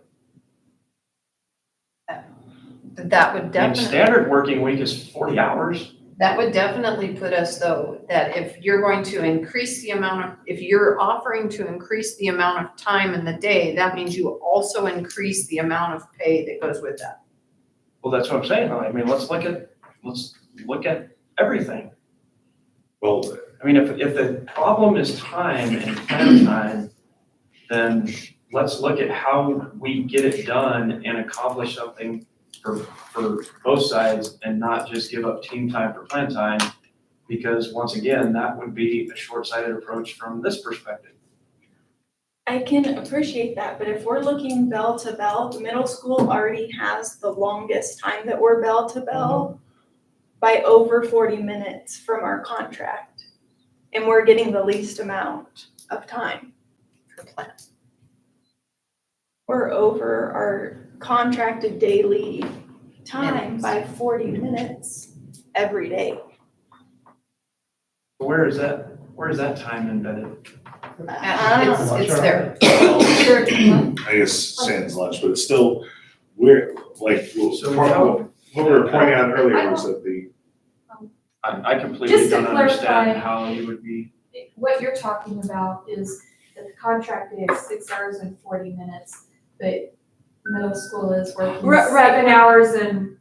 That would And definitely. standard working week is 40 hours. That would definitely put us though, that if you're going to increase the amount of, if you're offering to increase the amount of time in the day, that means you also increase the amount of pay that goes with that. Well, that's what I'm saying. I mean, let's look at everything. Well, I mean, if the problem is time and plan time, then let's look at how we get it done and accomplish something for both sides and not just give up team time for plan time. Because once again, that would be a short-sighted approach from this perspective. I can appreciate that, but if we're looking bell to bell, the middle school already has the longest time that we're bell to bell by over 40 minutes from our contract. And we're getting the least amount of time For plan. We're over our contracted daily time by 40 minutes every day. Where is that time embedded? It's there. I guess sans lunch, but it's still, we're, like, So what we were pointing out earlier was that the, I completely Just to don't understand clarify- how you would be, What you're talking about is that the contract is 6 hours and 40 minutes, but middle school is working Right, 7 hours and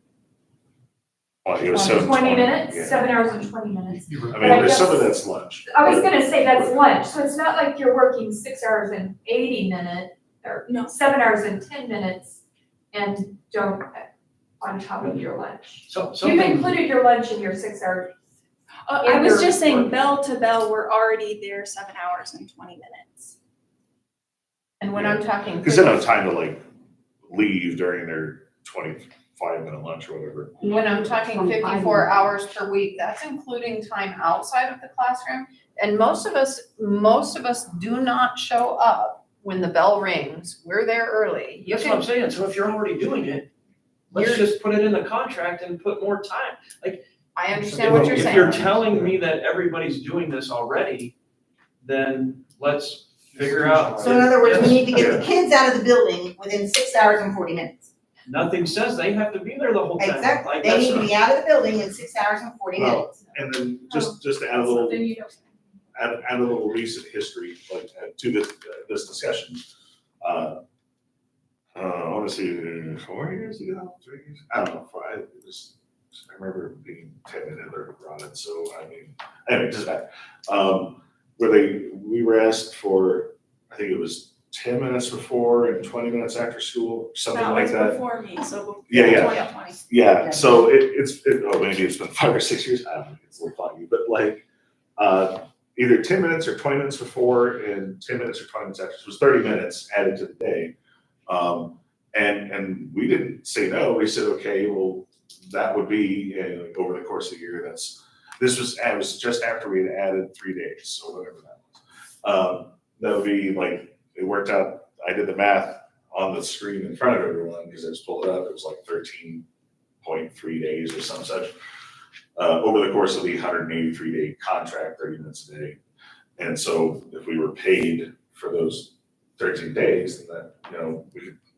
well, it was 7:20. 20 minutes, Yeah. 7 hours and 20 minutes. I mean, But I there's some of guess- that's lunch. I was gonna say that's lunch, so it's not like you're working 6 hours and 80 minutes, or No. 7 hours and 10 minutes and don't, on top of your lunch. You've something, included your lunch in your 6 hours. I was just saying Work. bell to bell, we're already there 7 hours and 20 minutes. And when I'm talking. Because they don't have time to like leave during their 25-minute lunch or whatever. When I'm talking 54 hours per week, that's including time outside of the classroom. And most of us do not show up when the bell rings. We're there early. You that's what I'm can, saying, so if you're already doing it, let's just put it in the contract and put more time. I understand what you're If you're saying. telling me that everybody's doing this already, then let's figure out. So in other words, we need to get the Yes. kids out of the building within 6 hours and 40 minutes. Nothing says they have to be there the whole time. Exactly, Like, they that's need to not- be out of the building in 6 hours and 40 Well, minutes. And then just to add a little, Then you don't. add a little recent history, like, to this discussion. I want to say 4 years ago, 3 years, I don't know, I remember being Ted and Heather brought it, so I mean, anyway, just that. We were asked for, I think it was 10 minutes before and 20 minutes after school, something like That that. was before me, so Yeah, before yeah. 2020. Yeah, so maybe it's been 5 or 6 years, I don't know, it's a little foggy, but like, either 10 minutes or 20 minutes before and 10 minutes or 20 minutes after, so it was 30 minutes added to the day. And we didn't say no, we said, okay, well, that would be, over the course of the year, it was just after we had added 3 days, so whatever that was. That would be like, it worked out, I did the math on the screen in front of everyone, because I just pulled it up, it was like 13.3 days or some such. Over the course of the 183-day contract, 30 minutes a day. And so if we were paid for those 13 days, then that,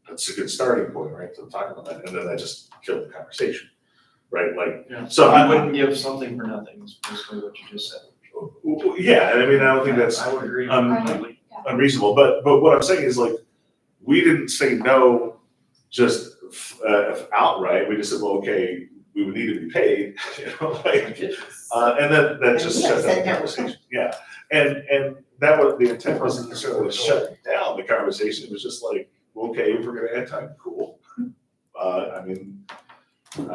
that's a good starting point, right, to talk about that. And then that just killed the conversation, right? Like, Yeah. so I I wouldn't give something for nothing, is basically what you just said. yeah, and I mean, I don't think that's I would agree completely. unreasonable, but what I'm saying is like, we didn't say no just outright, we just said, well, okay, we would need to be paid, like, and then that just Yeah, shut down said the no. conversation, yeah. And that was, the intent wasn't necessarily to shut down the conversation, it was just like, okay, if we're gonna add time, cool. I mean, and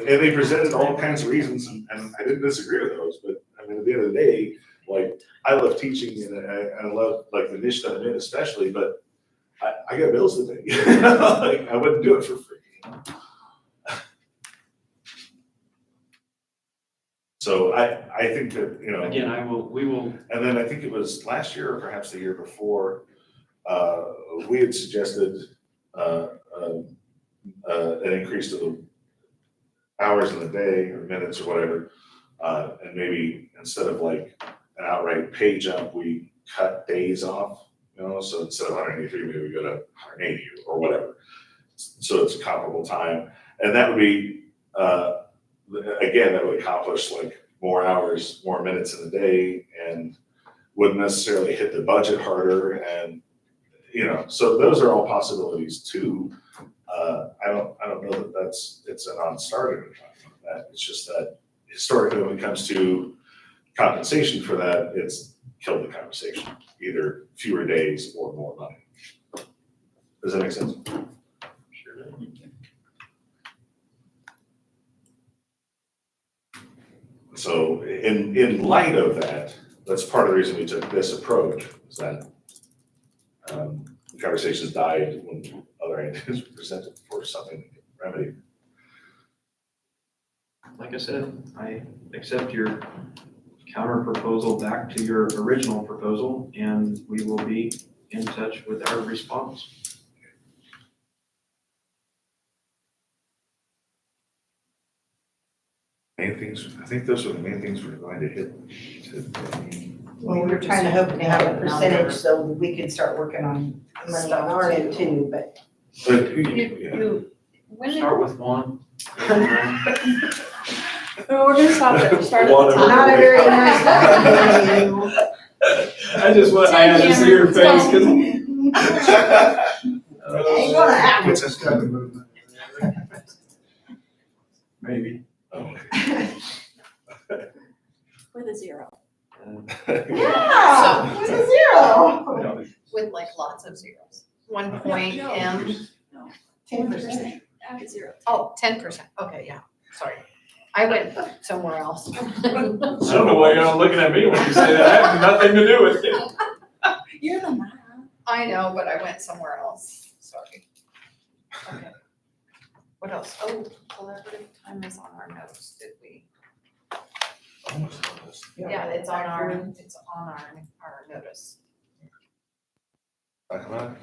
they presented all kinds of reasons, and I didn't disagree with those, but I mean, at the end of the day, like, I love teaching and I love like the niche that I'm in especially, but I got bills to pay. Like, I wouldn't do it for free. So I think that, Again, we will, and then I think it was last year or perhaps the year before, we had suggested an increase to the hours in the day or minutes or whatever. And maybe instead of like an outright pay jump, we cut days off, so instead of 183, maybe we go to 180 or whatever. So it's a comparable time. And that would be, again, that would accomplish like more hours, more minutes in the day, and wouldn't necessarily hit the budget harder. And, so those are all possibilities too. I don't know that it's a non-starter to talk about that. It's just that historically, when it comes to compensation for that, it's killed the conversation, either fewer days or more money. Does that make sense? sure. So in light of that, that's part of the reason we took this approach, is that the conversations died when other ideas were presented for something remedy. Like I said, I accept your counter proposal back to your original proposal, and we will be in touch with our response. Main things, I think those were the main things we were going to hit today. Well, we were trying to hope to have a percentage so we could start working on money on our end too, but. But, When did, Start with one. Oh, we're gonna start at the Whatever. top. Not a very nice one. I just want, I had to see your face, cause. Ain't gonna happen. It's just kind of movement. Maybe. oh, With a zero. Yeah, with a zero. with like lots of zeros? 1 point No. M, 10%. Add a zero. oh, 10%, okay, yeah, sorry. I went somewhere else. I don't know why you're not looking at me when you say that, I have nothing to do with it. You're the math. I know, but I went somewhere else, sorry. Okay. What else? Oh, collaborative time is on our notes, did we? Yeah, it's on our notice. Talk about it.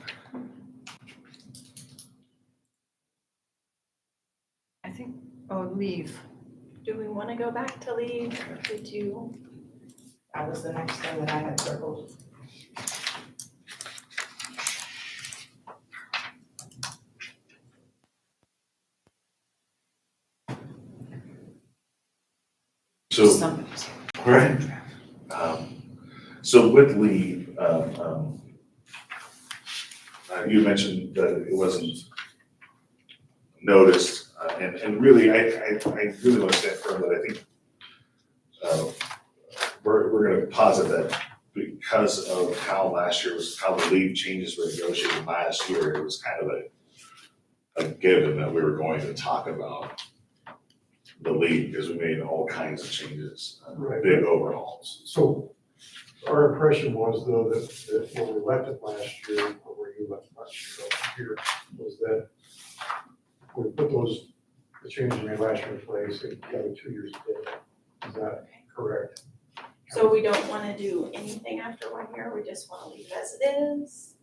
I think, oh, leave. Do we wanna go back to leave? Did you? That was the next thing that I had circled. So, Somebody's- right, so with leave, you mentioned that it wasn't noticed, and really, I really want to stand firm that I think we're gonna posit that because of how last year was, how the leave changes were negotiated last year, it was kind of a given that we were going to talk about the leave, because we made all kinds of changes, Right. big overhauls. So our impression was though that when we left it last year, or where you left last year, over here, was that we put the changes we made last year in place, and got a 2 years ago. Is that correct? So we don't wanna do anything after 1 year, we just wanna leave as it is,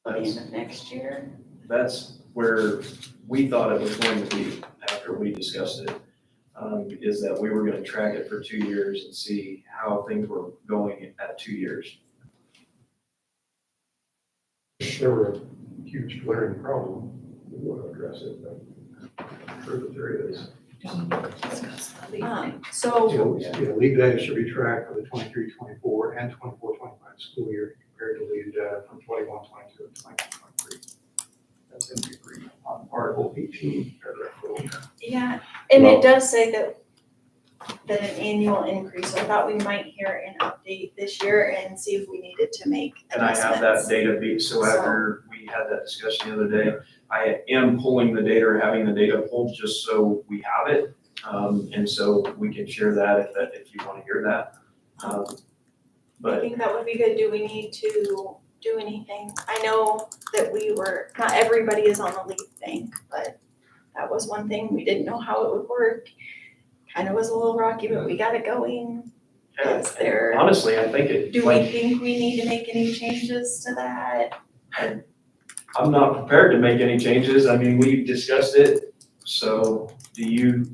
by the end of next year? That's where we thought it was going to be after we discussed it, is that we were gonna track it for 2 years and see how things were going at 2 years. If there were a huge glaring problem, we would address it, but I'm sure that there is. So, Leave data should be tracked for the 23-24 and 24-25 school year compared to leave data from 21-22 and 22-23. That's in the agreement on Article 18, paragraph 4. yeah, and it does say that an annual increase, so I thought we might hear an update this year and see if we needed to make And I have that adjustments. data so after we had that discussion the other day, I am pulling the data or having the data pulled just so we have it. And so we can share that if you wanna hear that. I But think that would be good. Do we need to do anything? I know that not everybody is on the leave bank, but that was one thing. We didn't know how it would work. Kind of was a little rocky, but we got it going. Is there, honestly, I think it, do we think we need to make any changes to that? I'm not prepared to make any changes. I mean, we discussed it. So do you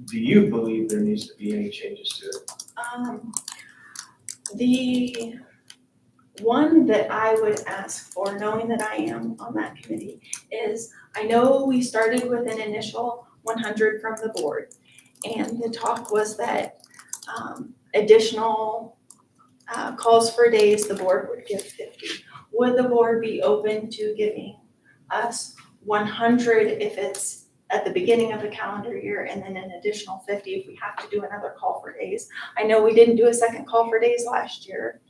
believe there needs to be any changes to it? The one that I would ask for, knowing that I am on that committee, is I know we started with an initial 100 from the board. And the talk was that additional calls for days, the board would give 50. Would the board be open to giving us 100 if it's at the beginning of the calendar year, and then an additional 50 if we have to do another call for days? I know we didn't do a second call for days last year.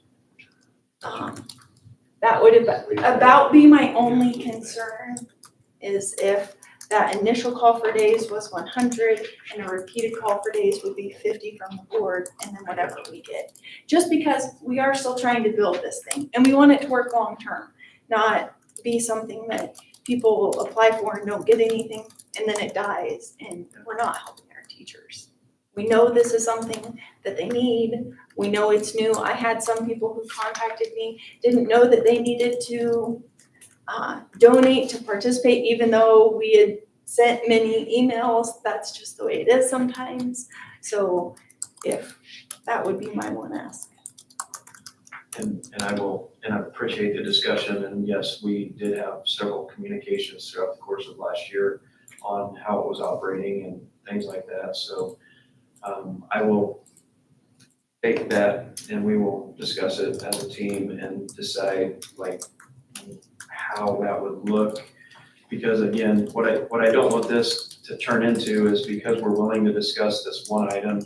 That would about be my only concern, is if that initial call for days was 100 and a repeated call for days would be 50 from the board, and then whatever we get. Just because we are still trying to build this thing and we want it to work long term, not be something that people will apply for and don't get anything and then it dies and we're not helping our teachers. We know this is something that they need. We know it's new. I had some people who contacted me, didn't know that they needed to donate to participate, even though we had sent many emails, that's just the way it is sometimes. So if, that would be my one ask. And I appreciate the discussion, and yes, we did have several communications throughout the course of last year on how it was operating and things like that, so, I will take that and we will discuss it as a team and decide like how that would look. Because again, what I don't want this to turn into is because we're willing to discuss this one item,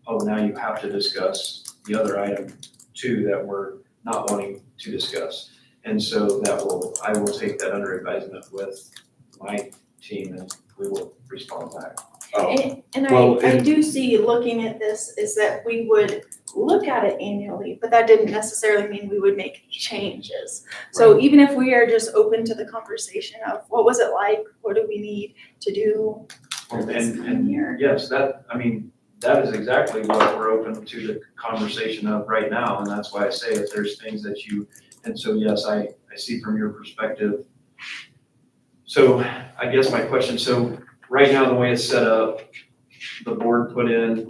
oh, now you have to discuss the other item too that we're not wanting to discuss. And so I will take that under advisement with my team and we will respond back. Oh, And well, I and- do see, looking at this, is that we would look at it annually, but that didn't necessarily mean we would make changes. So even if we are just open to the conversation of what was it like, what do we need to do for this coming year? Yes, that is exactly what we're open to the conversation of right now, and that's why I say if there's things that and so yes, I see from your perspective. So I guess my question, so right now, the way it's set up, the board put in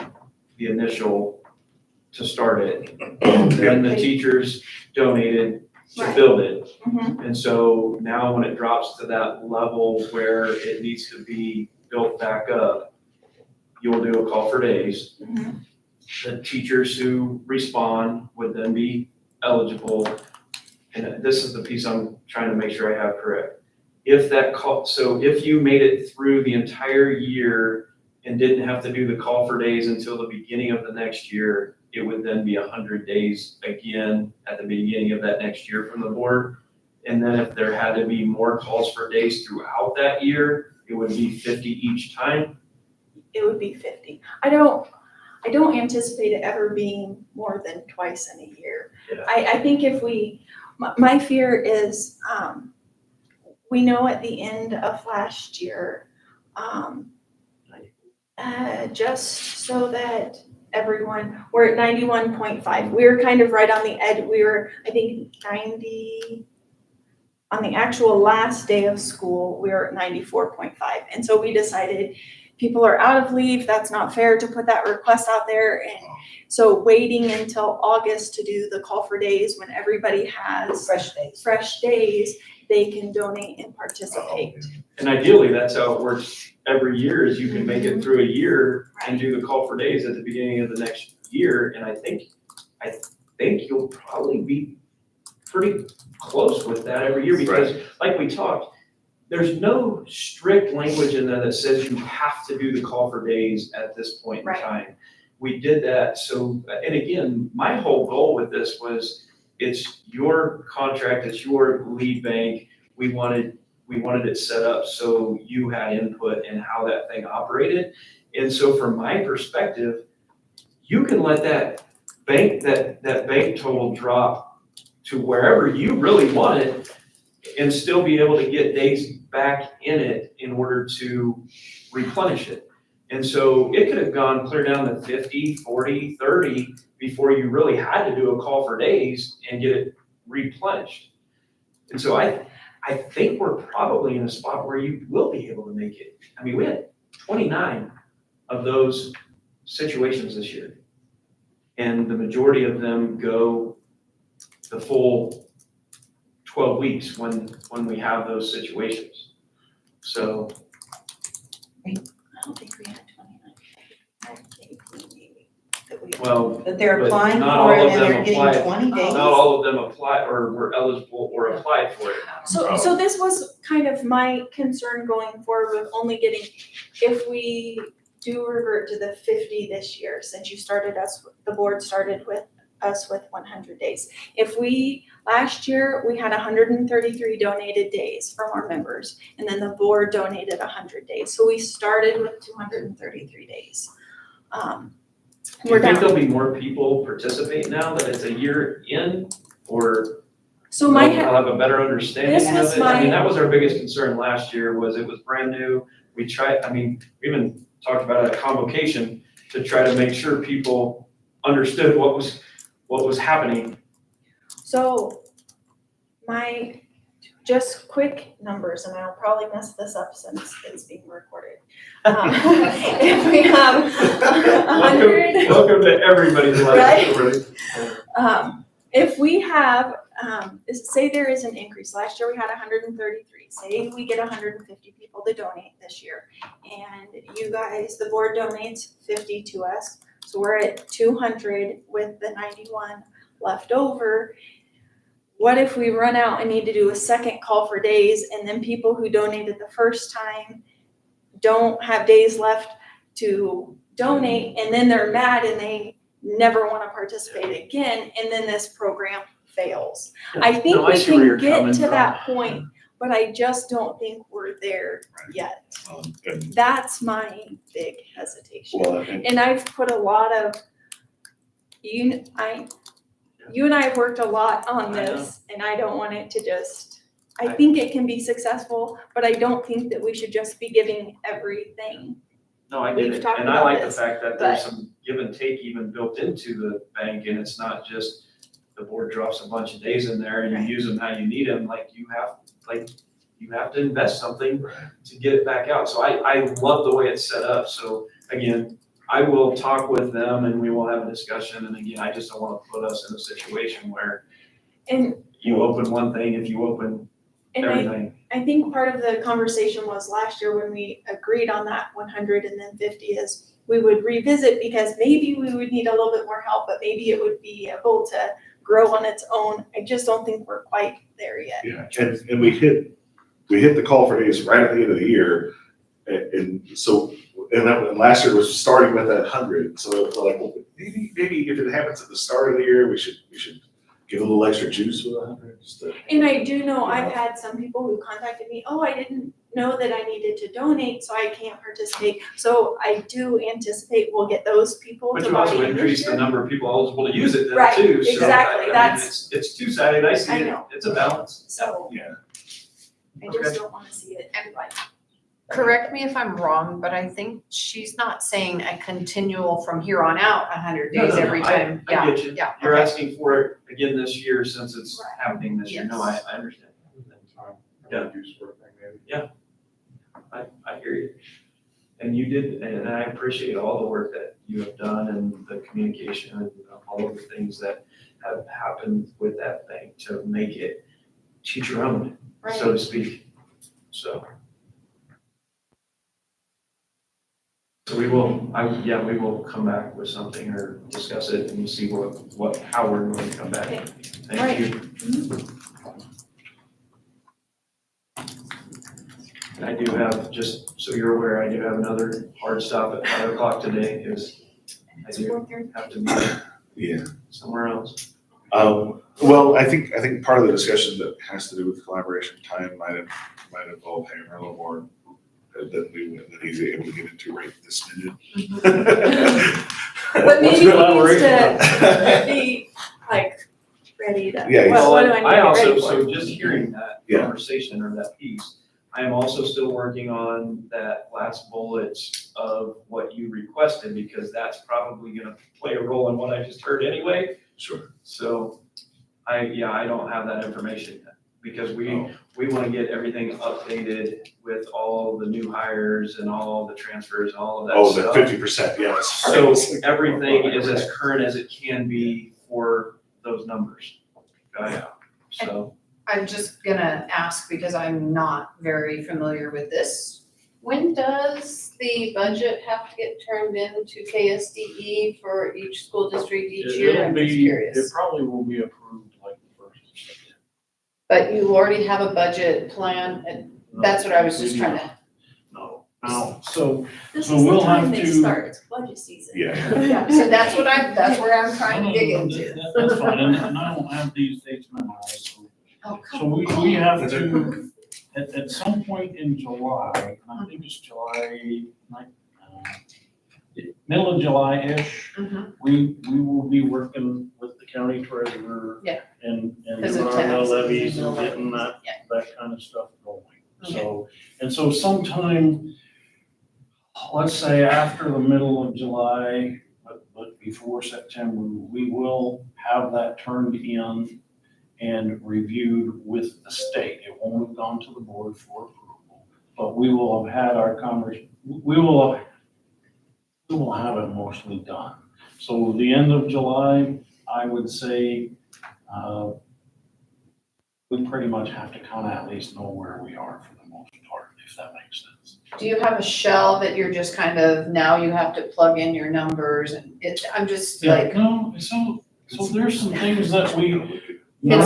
the initial to start it, and then the teachers donated to Right. build it. Mhm. And so now when it drops to that level where it needs to be built back up, you'll do a call for days. Mhm. The teachers who respond would then be eligible. And this is the piece I'm trying to make sure I have correct. So if you made it through the entire year and didn't have to do the call for days until the beginning of the next year, it would then be 100 days again at the beginning of that next year from the board. And then if there had to be more calls for days throughout that year, it would be 50 each time. It would be 50. I don't anticipate it ever being more than twice in a year. Yeah. I think if my fear is, we know at the end of last year, just so that everyone, we're at 91.5. We were kind of right on the edge. We were, I think, 90, on the actual last day of school, we were at 94.5. And so we decided people are out of leave. That's not fair to put that request out there. And so waiting until August to do the call for days when everybody has fresh days, they can donate and participate. And ideally, that's how it works every year, is you can make it through a year and do the call for days at the beginning of the next year. And I think you'll probably be pretty close with that every year, because like we talked, there's no strict language in there that says you have to do the call for days at this point in time. We did that. So, and again, my whole goal with this was, it's your contract, it's your lead bank. We wanted it set up so you had input in how that thing operated. And so from my perspective, you can let that bank total drop to wherever you really want it and still be able to get days back in it in order to replenish it. And so it could have gone clear down to 50, 40, 30 before you really had to do a call for days and get it replenished. And so I think we're probably in a spot where you will be able to make it. I mean, we had 29 of those situations this year. And the majority of them go the full 12 weeks when we have those situations. So. I don't think we had 29. I think we maybe, that we. Well, That they're but applying not for all it of and them they're getting apply. 20 days? Not all of them apply or were eligible or applied for it. So this was kind of my concern going forward with only getting, if we do revert to the 50 this year, since the board started with us with 100 days. If last year, we had 133 donated days from our members, and then the board donated 100 days. So we started with 233 days. Do you think there'll be more people participate now that it's a year in, or So I'll have a better understanding This of was it? I mean, my- that was our biggest concern last year, was it was brand new. We even talked about it at convocation to try to make sure people understood what was happening. So my just quick numbers, and I'll probably mess this up since it's being recorded. If we have 100. Welcome to everybody's life. If we have, say there is an increase, last year we had 133, say we get 150 people to donate this year, and you guys, the board donates 50 to us, so we're at 200 with the 91 left over. What if we run out and need to do a second call for days, and then people who donated the first time don't have days left to donate, and then they're mad and they never want to participate again, and then this program fails? I think No, I we see where you're can get coming to from. that point, but I just don't think we're there yet. And, That's my big hesitation. well, and And I've put a lot of, you and I have worked a lot on I know. this, and I don't want it to just, I think it can be successful, but I don't think that we should just be giving everything. No, I We've get it, talked and I about like the this, fact that there's some give and take even built into the bank, and it's not just the board drops a bunch of days in there and Right. you use them how you need them, you have to invest something to get it back out. So I love the way it's set up, so again, I will talk with them and we will have a discussion, and again, I just don't wanna put us in a situation where And, you open one thing, if you open and everything. I think part of the conversation was last year when we agreed on that 100 and then 50 is we would revisit, because maybe we would need a little bit more help, but maybe it would be able to grow on its own. I just don't think we're quite there yet. yeah, and we hit the call for days right at the end of the year. And so, and last year was starting with that 100. So it was like, well, maybe if it happens at the start of the year, we should give a little extra juice with 100. Just to, And I do know I've had some people who contacted me, oh, I didn't know that I needed to donate, so I can't participate. So I do anticipate we'll get those people But to you buy also in this increase the year. number of people eligible to use it then Right, too. So, exactly, I mean, that's- it's two-sided, I see I it, know. it's a balance. So yeah. I just don't wanna see it like. Correct me if I'm wrong, but I think she's not saying a continual from here on out 100 No, days no, no, every time. I get you. Yeah, You're okay. asking for it again this year since it's Right. happening this year. No, I understand. Yeah. Use sort of thing, maybe. I hear you. And you did, and I appreciate all the work that you have done and the communication and all of the things that have happened with that thing to make it teacher owned, so to speak. So we will, we will come back with something or discuss it and see how we're going to come back. Okay. Thank you. And I do have, just so you're aware, I do have another hard stop at 5 o'clock today, because I do have to be Yeah. somewhere else. Well, I think part of the discussion that has to do with collaboration time might involve having a little more that he's able to get into right this minute. But maybe he needs collaboration? to be like ready to, Yeah, he's- what do I need to I get also, ready for? so just hearing that Yeah. conversation or that piece, I am also still working on that last bullet of what you requested, because that's probably gonna play a role in what I just heard anyway. Sure. So I don't have that information yet, because we Oh. want to get everything updated with all the new hires and all the transfers and all of that Oh, stuff. the 50%, yes. So everything is as current as it can be for those numbers. Okay? So, I'm just gonna ask because I'm not very familiar with this. When does the budget have to get turned in to KSDE for each school district each year? It'll I'm just be, curious. it probably will be approved like the first of September. But you already have a budget plan, and that's what I was just trying to. No, so This so is the we'll time have they to- start, it's budget season. Yeah. Yeah, so that's where I'm trying to dig into. That's fine, and I don't have these dates memorized, so. Oh, So we have to, at some point in July, I think it's July, middle of July-ish, Mhm. we will be working with the county treasurer. Yeah. And Because doing of our mill taxes and levies and mill getting levies, that kind of stuff going. So sometime, let's say after the middle of July, but before September, we will have that turned in and reviewed with the state. It only gone to the board for approval, but we will have had our we will have it mostly done. So the end of July, I would say, we pretty much have to kind of at least know where we are for the most part, if that makes sense. Do you have a shell that you're just kind of, now you have to plug in your numbers and I'm just like. No, so there's some things that we. Well,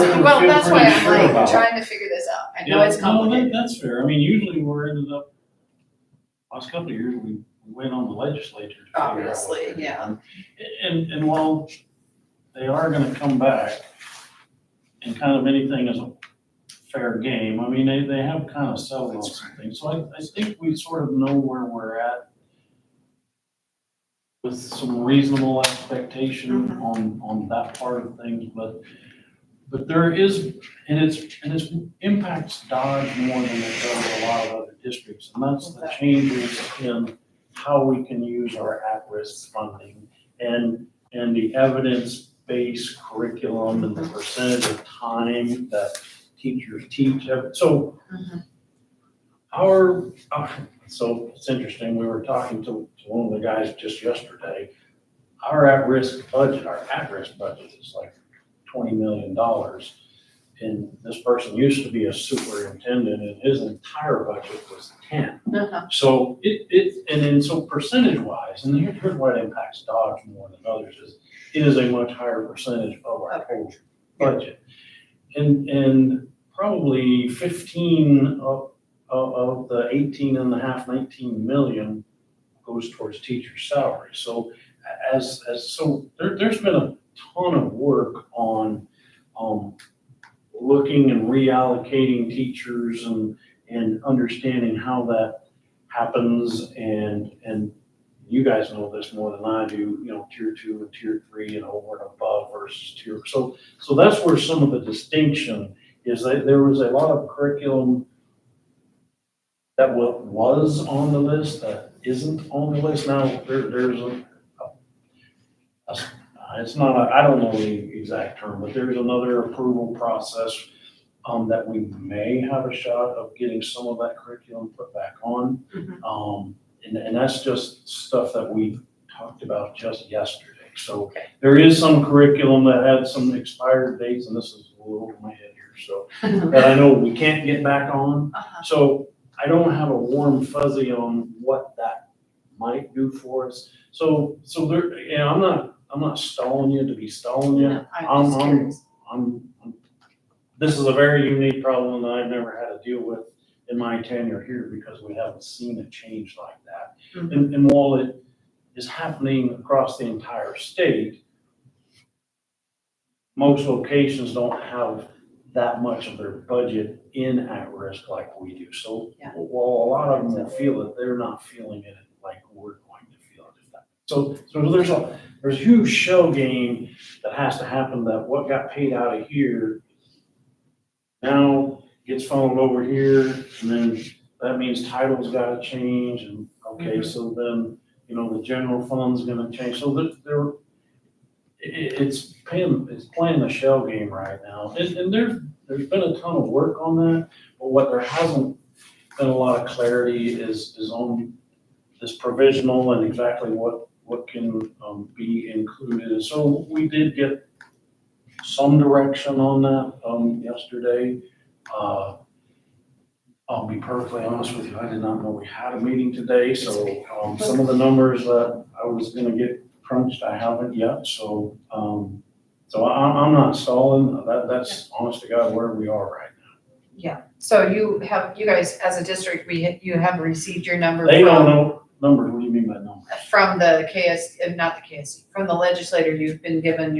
that's why I'm like, about. trying to figure this out. I know it's Yeah, no, complicated. that's fair. I mean, usually we're ended up, last couple of years, we went on the legislature to figure out. Obviously, what they're yeah. doing. And while they are gonna come back and kind of anything is a fair game, I mean, they have kind of settled on some things. So I think we sort of know where we're at with some reasonable expectation on that part of things, but there is, and it's impacts Dodge more than it does a lot of other districts, and that's the changes in how we can use our at-risk funding and the evidence-based curriculum and the percentage of time that teachers teach. So so it's interesting, we were talking to one of the guys just yesterday. Our at-risk budget is like $20 million. And this person used to be a superintendent and his entire budget was 10. So so percentage wise, and here's why it impacts Dodge more than others is it is a much higher percentage of our total budget. And probably 15 of the 19 million goes towards teacher salaries. So there's been a ton of work on looking and reallocating teachers and understanding how that happens, and you guys know this more than I do, tier 2 and tier 3 and over and above versus tier. So that's where some of the distinction is, that there was a lot of curriculum that was on the list that isn't on the list. Now there's it's not I don't know the exact term, but there's another approval process that we may have a shot of getting some of that curriculum put back on. And that's just stuff that we talked about just yesterday. So there is some curriculum that had some expired dates, and this is a little over my head here, so that I know we can't get back on. So I don't have a warm fuzzy on what that might do for us. So there, I'm not stalling you to be stalling you. I'm just curious. This is a very unique problem that I've never had to deal with in my tenure here, because we haven't seen a change like that. And while it is happening across the entire state, most locations don't have that much of their budget in at risk like we do. So while a lot of them will feel it, they're not feeling it like we're going to feel it. So there's a huge shell game that has to happen, that what got paid out of here now gets funneled over here, and then that means title's gotta change, and so then, the general fund's gonna change. So it's playing the shell game right now. And there's been a ton of work on that, but what there hasn't been a lot of clarity is on this provisional and exactly what can be included. So we did get some direction on that yesterday. I'll be perfectly honest with you, I did not know we had a meeting today, so some of the numbers that I was gonna get crunched, I haven't yet. So I'm not stalling. That's honest to God where we are right now. Yeah, so you guys, as a district, you have received your number They don't know numbers. What do you mean by numbers? from the not the KSC, from the legislator. You've been given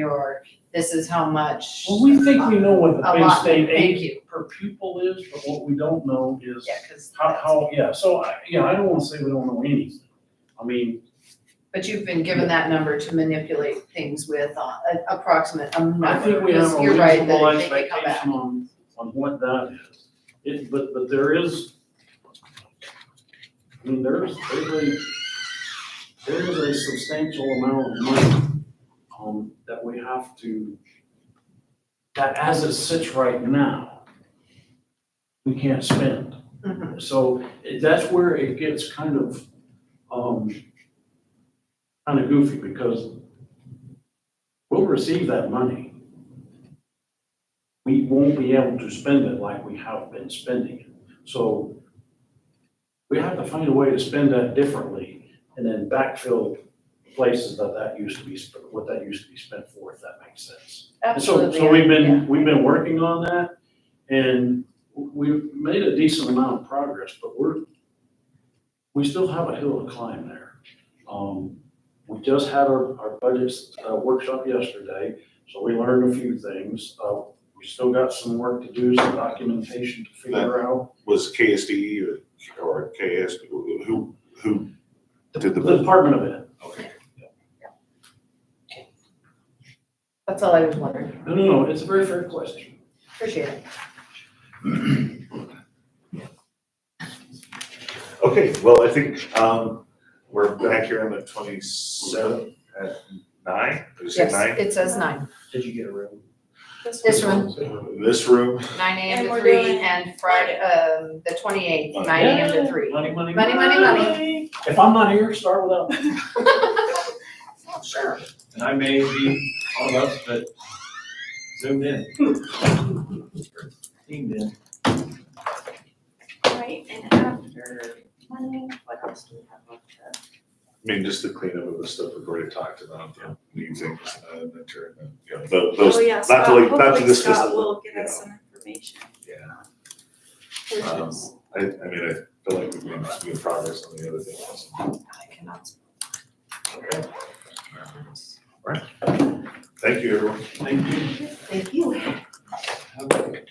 this is how much. Well, we think we know what the Penn allotment. State Thank aid you. per pupil is, but what we don't know is Because how. So I don't want to say we don't know anything. I mean, but you've been given that number to manipulate things with an approximate number. I think we have a You're right, reasonable that they may come back. expectation on what that is. But there is, I mean, there is a substantial amount of money that we have to, that as it sits right now, we can't spend. Mhm. So that's where it gets kind of goofy, because we'll receive that money. We won't be able to spend it like we have been spending it. So we have to find a way to spend that differently and then backfill places that used to be, what that used to be spent for, if that makes sense. And Absolutely. So we've yeah. been working on that, and we've made a decent amount of progress, but we still have a hill to climb there. We just had our budgets workshop yesterday, so we learned a few things. We still got some work to do, some documentation to figure out. Was KSDE or KS, who did the? The Department of Ed. Okay. That's all I was wondering. No, it's a very fair question. Appreciate it. Okay, well, I think, we're back here on the 27th at 9, did you say Yes, 9? it says 9. Did you get a room? This room, This room, 9 a.m. And to we're 3, doing- and Friday, the 28th, 9 a.m. to 3. Money, money, Money, money, money. If I'm not here, start without me. Sure. And I may be on us, but zoomed in. Teamed in. Right, and after money, what else do we have left to? I mean, just the cleanup of the stuff we've already talked about, new things, and then turn, you know, those, Oh, yeah, not Scott, to like, not to hopefully dismiss Scott them, will you get us know. some information. Yeah. Which is- I mean, I feel like we've made good progress on the other things. I cannot. Okay. All right. Thank you, everyone. Thank you. Thank you. Have a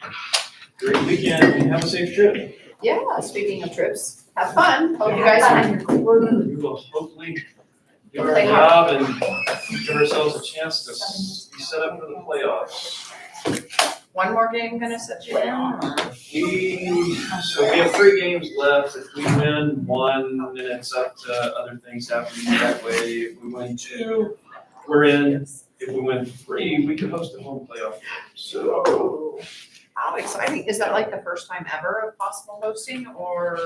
great weekend and have a safe trip. Yeah, speaking of trips, have fun. Hope you guys are. We will hopefully do our Play job and give ourselves a chance to be set up for the playoffs. One more game gonna set you down? or- So we have 3 games left. If we win 1, then it's up to other things happening that way. If we win 2, we're in. If we win 3, we could host a home playoff game. So How exciting. Is that like the first time ever of possible hosting or?